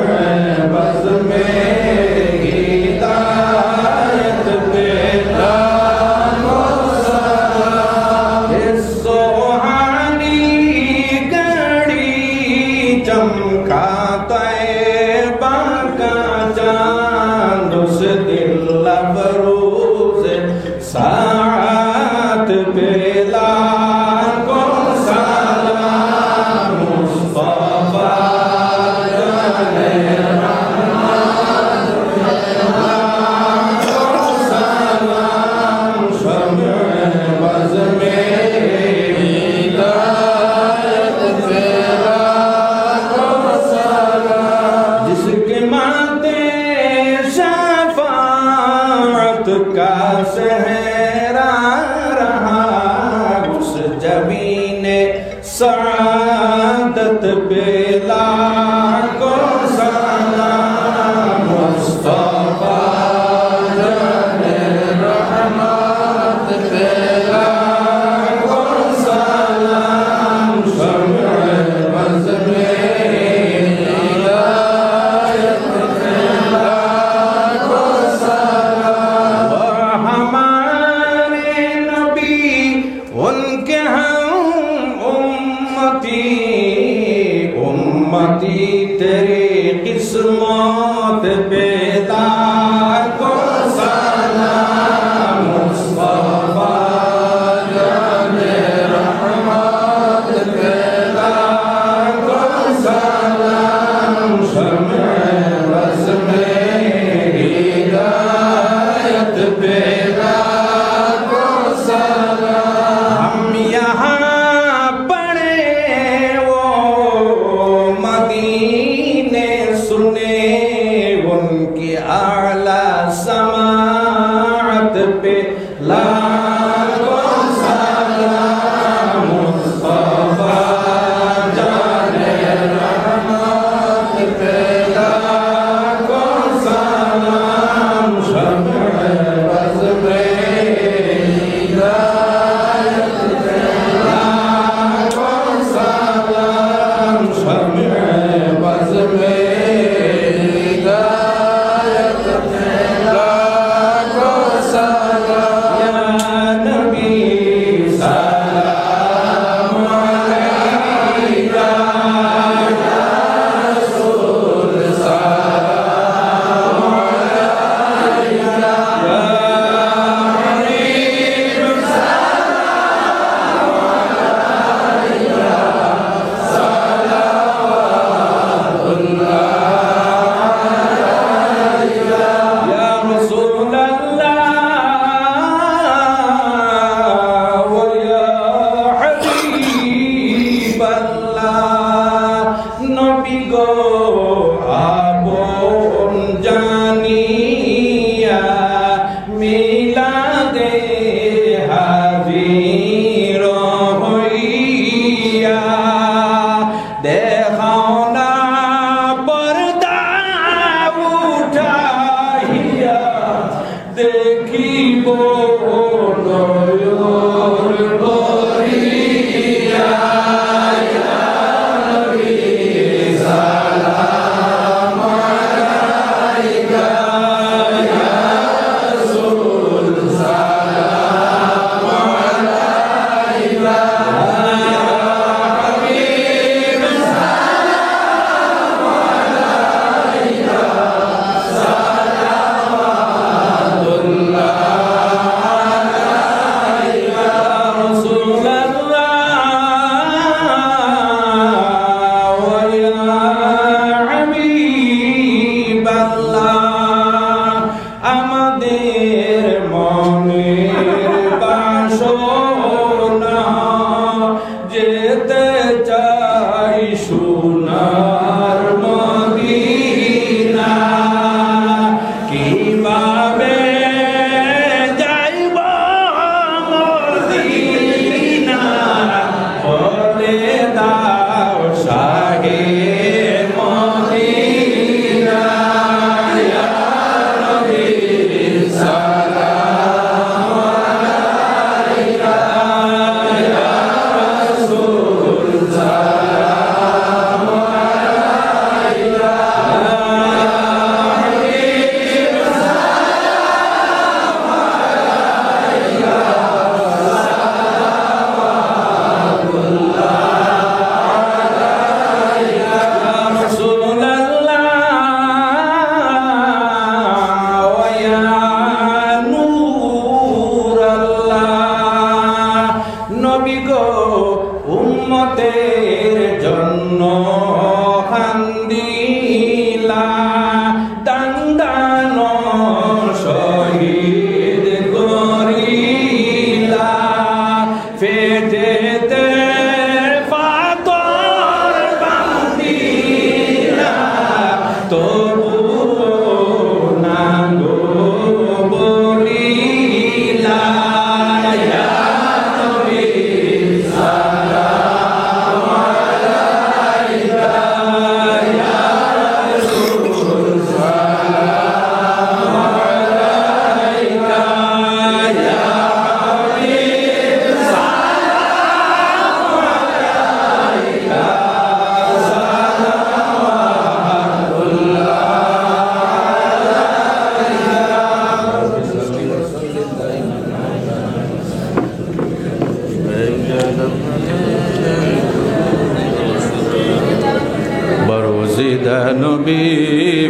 सात बेला को सलाम मुस्तफा जाने रहमत बेला को सलाम शम्ए बज़ में हिदायत बेला को सलाम जिसके माथे शफाअत का सहरा रहा उस जबीने सआदत बेला को सलाम मुस्तफा जाने रहमत बेला को सलाम शम्ए बज़ में हिदायत बेला को सलाम हमारे नबी उनके हम उम्मती तेरी किस्मत बेदा को सलाम मुस्तफा जाने रहमत बेदा को सलाम शम्ए बज़ में हिदायत बेदा को सलाम हम यहाँ पढ़े वो मदीने सुने उनकी आला समाअत पे लाखो सलाम मुस्तफा जाने रहमत पे लाखो सलाम शम्ए बज़ में हिदायत पे लाखो सलाम शम्ए बज़ में हिदायत पे लाखो सलाम या नबी सलाम अलैका या रसूल सलाम अलैका या हबीब सलाम अलैका सलावतुल्लाह अलैका या रसूल अल्लाह व या हबीब अल्लाह नबी गो आपन जानिया मिलादे हाजिर হইয়া দেখাও না পর্দা উঠাইয়া দেখিব নয়ন ভরিয়া ইয়া নবী সালাম তবু না গো বলি লা ইয়া নবী সালাম আলাইকা ইয়া রাসূল সালাম আলাইকা ইয়া হাবিব সালাম আলাইকা बरोज़िदा नबी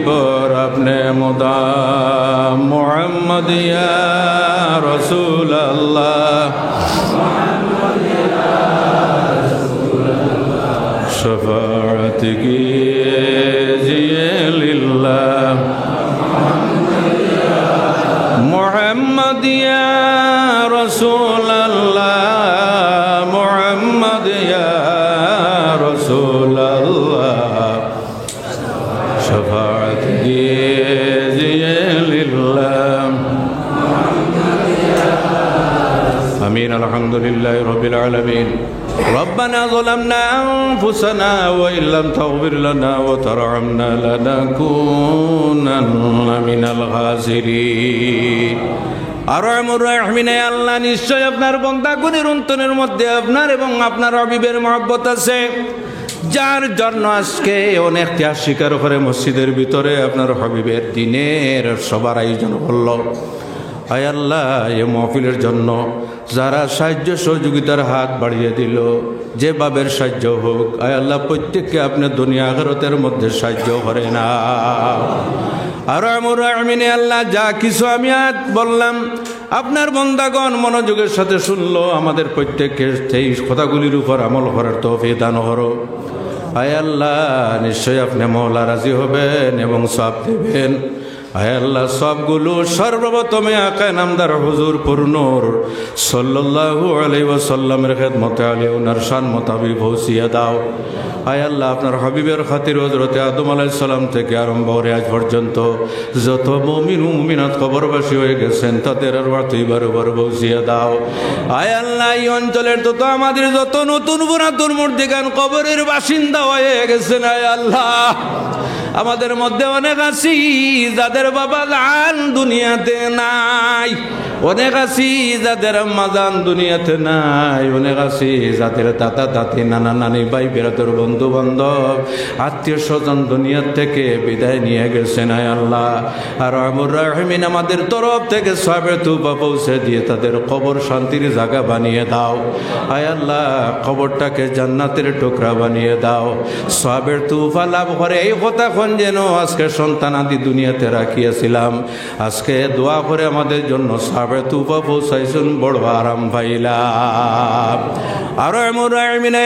बर अपने मुदाम मोहम्मद या रसूल अल्लाह शफाअत कीजिए लिल्लाह मोहम्मद या रसूल अल्लाह मोहम्मद या रसूल अल्लाह शफाअत कीजिए लिल्लाह आमीन अल्हम्दुलिल्लाहि रब्बिल आलमीन रब्बना ज़लमना अनफुसना व इन लम तग़फिर लना व तरहमना लनकूनन्ना मिनल खासिरीन আরহামুর রাহিমিন আল্লাহ নিশ্চয় আপনার বান্দা গুণের অন্তরের মধ্যে আপনার এবং আপনার হাবিবের মহব্বত আছে যার জন্য আজকে অনেকটা স্বীকার করে মসজিদের ভিতরে আপনার হাবিবের দিনের সবার আয়োজন হল আয় আল্লাহ এই মাহফিলের জন্য যারা সাহায্য সহযোগিতার হাত বাড়িয়ে দিল যে বাবের সাহায্য হোক আয় আল্লাহ প্রত্যেককে আপনি দুনিয়া আখিরাতের মধ্যে সাহায্য করে না আরহামুর রাহিমিন আল্লাহ যা কিছু আমি আজ বললাম আপনার বান্দাগণ মনোযোগের সাথে শুনলো আমাদের প্রত্যেককে সেই কথাগুলির উপর আমল করার তৌফিক দান করো আয় আল্লাহ নিশ্চয় আপনি মওলা রাজি হবেন এবং সওয়াব দেবেন আয় আল্লাহ সবগুলো সর্বপ্রথমে আকা নামদার হুজুর পুরনুর সাল্লাল্লাহু আলাইহি ওয়াসাল্লামের খেদমতে আলী ওনার শান মোতাবিক পৌঁছিয়ে দাও আয় আল্লাহ আপনার হাবিবের খাতির হযরতে আদম আলাইহিস সালাম থেকে আরম্ভ করে আজ পর্যন্ত যত মুমিন মুমিনাত কবরবাসী হয়ে গেছেন তাদের রওয়াত এবার পৌঁছিয়ে দাও আয় আল্লাহ এই অঞ্চলের তত আমাদের যত নতুন পুরাতন মুর্দিগান কবরের বাসিন্দা হয়ে গেছেন আয় আল্লাহ আমাদের মধ্যে অনেক আছি যাদের বাবা জান দুনিয়াতে নাই অনেক আছি যাদের আম্মা জান দুনিয়াতে নাই অনেক আছি যাদের দাদা দাদি নানা নানি ভাই বেরাদর বন্ধু বান্ধব আত্মীয় স্বজন দুনিয়ার থেকে বিদায় নিয়ে গেছেন আয় আল্লাহ আর রহমুর রাহিমিন আমাদের তরফ থেকে সওয়াবের তুফা পৌঁছে দিয়ে তাদের কবর শান্তির জায়গা বানিয়ে দাও আয় আল্লাহ কবরটাকে জান্নাতের টুকরা বানিয়ে দাও সওয়াবের তুফা লাভ করে এই কথা যেন আজকে সন্তান আদি দুনিয়াতে রাখিয়াছিলাম আজকে দোয়া করে আমাদের জন্য সওয়াবের তুফা পৌঁছাইছেন বড় আরাম পাইলাম আর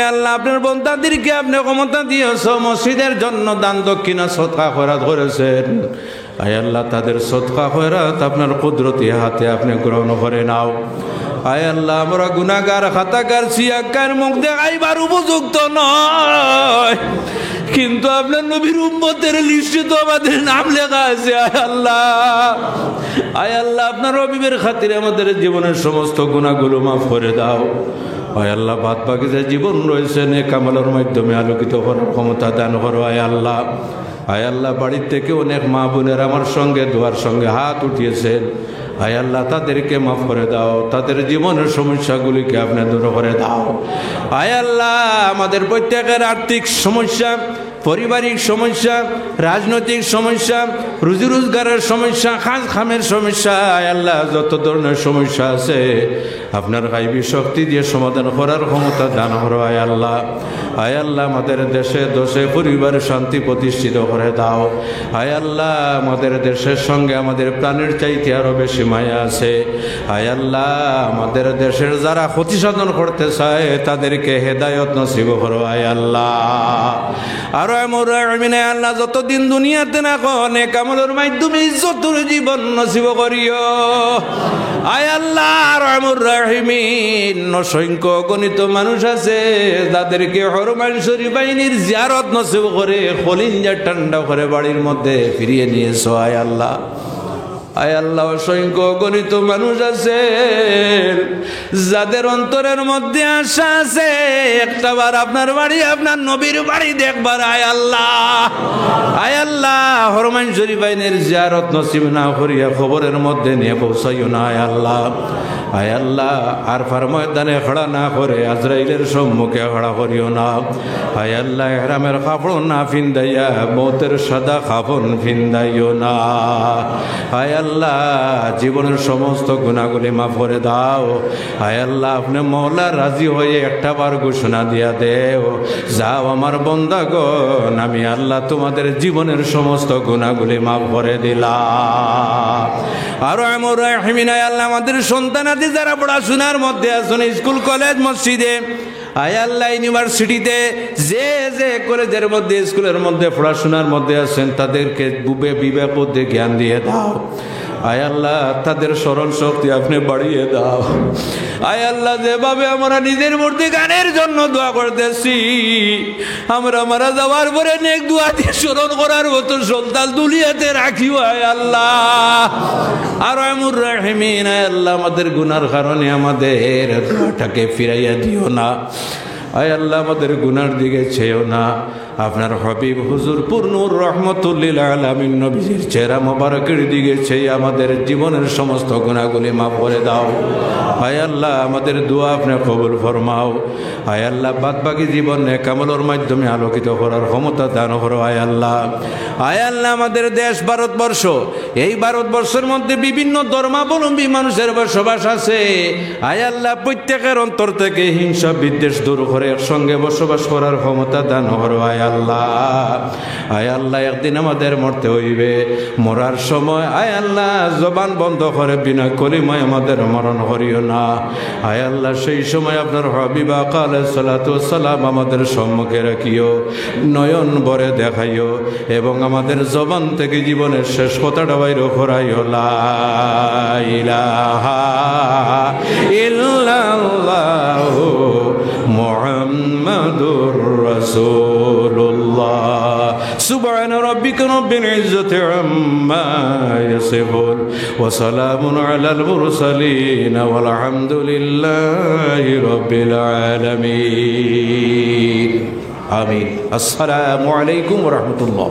আল্লাহ আপনার বান্দাদেরকে আপনি ক্ষমতা দিয়েছ মসজিদের জন্য দান দক্ষিণা সদকা খয়রাত করেছেন আয় আল্লাহ তাদের সদকা খয়রাত আপনার কুদরতি হাতে আপনি গ্রহণ করে নাও আয় আল্লাহ আমরা গুনাহগার খাতাকার সিয়াকার মুখ দেখাইবার উপযুক্ত নয় কিন্তু আপনার নবীর উম্মতের লিস্টে তো আমাদের নাম লেখা আছে আয় আল্লাহ আপনার হাবিবের খাতিরে আমাদের জীবনের সমস্ত গুনাহগুলো মাফ করে দাও আয় আল্লাহ বাদ বাকি যে জীবন রয়েছে নেক আমলের মাধ্যমে আলোকিত করার ক্ষমতা দান করো আয় আল্লাহ বাড়ির থেকে অনেক মা বোনের আমার সঙ্গে দোয়ার সঙ্গে হাত উঠিয়েছেন আয় আল্লাহ তাদেরকে মাফ করে দাও তাদের জীবনের সমস্যাগুলিকে আপনি দূর করে দাও আয় আল্লাহ আমাদের প্রত্যেকের আর্থিক সমস্যা পারিবারিক সমস্যা রাজনৈতিক সমস্যা রুজি রোজগারের সমস্যা খাজ খামের সমস্যা আয় আল্লাহ যত ধরনের সমস্যা আছে আপনার গায়বী শক্তি দিয়ে সমাধান করার ক্ষমতা দান করো আয় আল্লাহ আমাদের দেশে দোষে পরিবারের শান্তি প্রতিষ্ঠিত করে দাও আয় আল্লাহ আমাদের দেশের সঙ্গে আমাদের প্রাণের চাইতে আরো বেশি মায়া আছে আয় আল্লাহ আমাদের দেশের যারা ক্ষতি সাধন করতে চায় তাদেরকে হেদায়ত নসিব করো আয় আল্লাহ আরো রহমুর রহিমিন আল্লাহ যতদিন দুনিয়াতে না নেক আমলের মাধ্যমে ইজ্জতের জীবন নসিব করিও। আয় আল্লাহ রহমুর রহিমিন, অসংখ্য গণিত মানুষ আছে যাদেরকে হরমান শরীফ বাহিনীর জিয়ারত নসিব করে কলিজা ঠান্ডা করে বাড়ির মধ্যে ফিরিয়ে নিয়েছো। আয় আল্লাহ, আয় আল্লাহ অসংখ্য গণিত মানুষ আছে যাদের অন্তরের মধ্যে আশা আছে একটাবার আপনার বাড়ি আপনার নবীর বাড়ি দেখবার। আয় আল্লাহ, আয় আল্লাহ হরমান শরীফ আইনের জিয়ারত নসিব না করিয়া খবরের মধ্যে নিয়ে পৌঁছাইও না। আয় আল্লাহ, আয় আল্লাহ আরফার ময়দানে খড়া না করে আজরাইলের সম্মুখে খড়া করিও না। আয় আল্লাহ ইহরামের কাপড় না ফিন্দাইয়া মৌতের সাদা কাফন ফিন্দাইও না। আয় আল্লাহ জীবনের সমস্ত গুনাহগুলি মাফ করে দাও। আয় আল্লাহ আপনি মওলা রাজি হয়ে একটা বার ঘোষণা দিয়া দেও, যাও আমার বান্দাগণ আমি আল্লাহ তোমাদের জীবনের সমস্ত গুনাহগুলি মাফ করে দিলাম। আর আমর রহিমিন আল্লাহ আমাদের সন্তানাদি যারা পড়াশোনার মধ্যে আছেন স্কুল কলেজ মসজিদে, আয় আল্লাহ ইউনিভার্সিটিতে যে যে কলেজের মধ্যে স্কুলের মধ্যে পড়াশোনার মধ্যে আছেন তাদেরকে বিবেক বুদ্ধি জ্ঞান দিয়ে দাও। আয় আল্লাহ তাদের স্মরণ শক্তি আপনি বাড়িয়ে দাও। আয় আল্লাহ যেভাবে আমরা নিজের মূর্তি গানের জন্য দোয়া করতেছি, আমরা মারা যাওয়ার পরে নেক দোয়া দিয়ে স্মরণ করার মতো সন্তান দুনিয়াতে রাখিও। আয় আল্লাহ আর আমুর রহিমিন, আয় আল্লাহ আমাদের গুনার কারণে আমাদের দোয়াটাকে ফিরাইয়া দিও না। আয় আল্লাহ আমাদের গুনার দিকে চেয়েও না। আপনার হাবিব হুজুর পূর্ণুর রহমতুল্লিল আলামিন নবীজির চেহারা মোবারকের দিকে চেয়ে আমাদের জীবনের সমস্ত গুনাহগুলি মাফ করে দাও। আয় আল্লাহ আমাদের দোয়া আপনি কবুল ফরমাও। আয় আল্লাহ বাদ বাকি জীবন নেক আমলের মাধ্যমে আলোকিত করার ক্ষমতা দান করো। আয় আল্লাহ, আয় আল্লাহ আমাদের দেশ ভারতবর্ষ, এই ভারতবর্ষের মধ্যে বিভিন্ন ধর্মাবলম্বী মানুষের বসবাস আছে। আয় আল্লাহ প্রত্যেকের অন্তর থেকে হিংসা বিদ্বেষ দূর করে একসঙ্গে বসবাস করার ক্ষমতা দান করো। আয় আল্লাহ, আয় আল্লাহ একদিন আমাদের মরতে হইবে, মরার সময় আয় আল্লাহ জবান বন্ধ করে বিনা কলিমায় আমাদের মরণ করিও না। আয় আল্লাহ সেই সময় আপনার হাবিব আকা আলাইহিস সালাতু ওয়াস সালাম আমাদের সম্মুখে রাখিও, নয়ন ভরে দেখাইও এবং আমাদের জবান থেকে জীবনের শেষ কথাটা বাইর করাইও। লা ইলাহা ইল্লাল্লাহু মুহাম্মাদুর রাসূলুল্লাহ। সুবহানা রাব্বিকা রাব্বিল ইজ্জাতি আম্মা ইয়াসিফুন ওয়া সালামুন আলাল মুরসালিন ওয়াল হামদুলিল্লাহি রাব্বিল আলামিন। আমিন। আসসালামু আলাইকুম ওয়া রাহমাতুল্লাহ।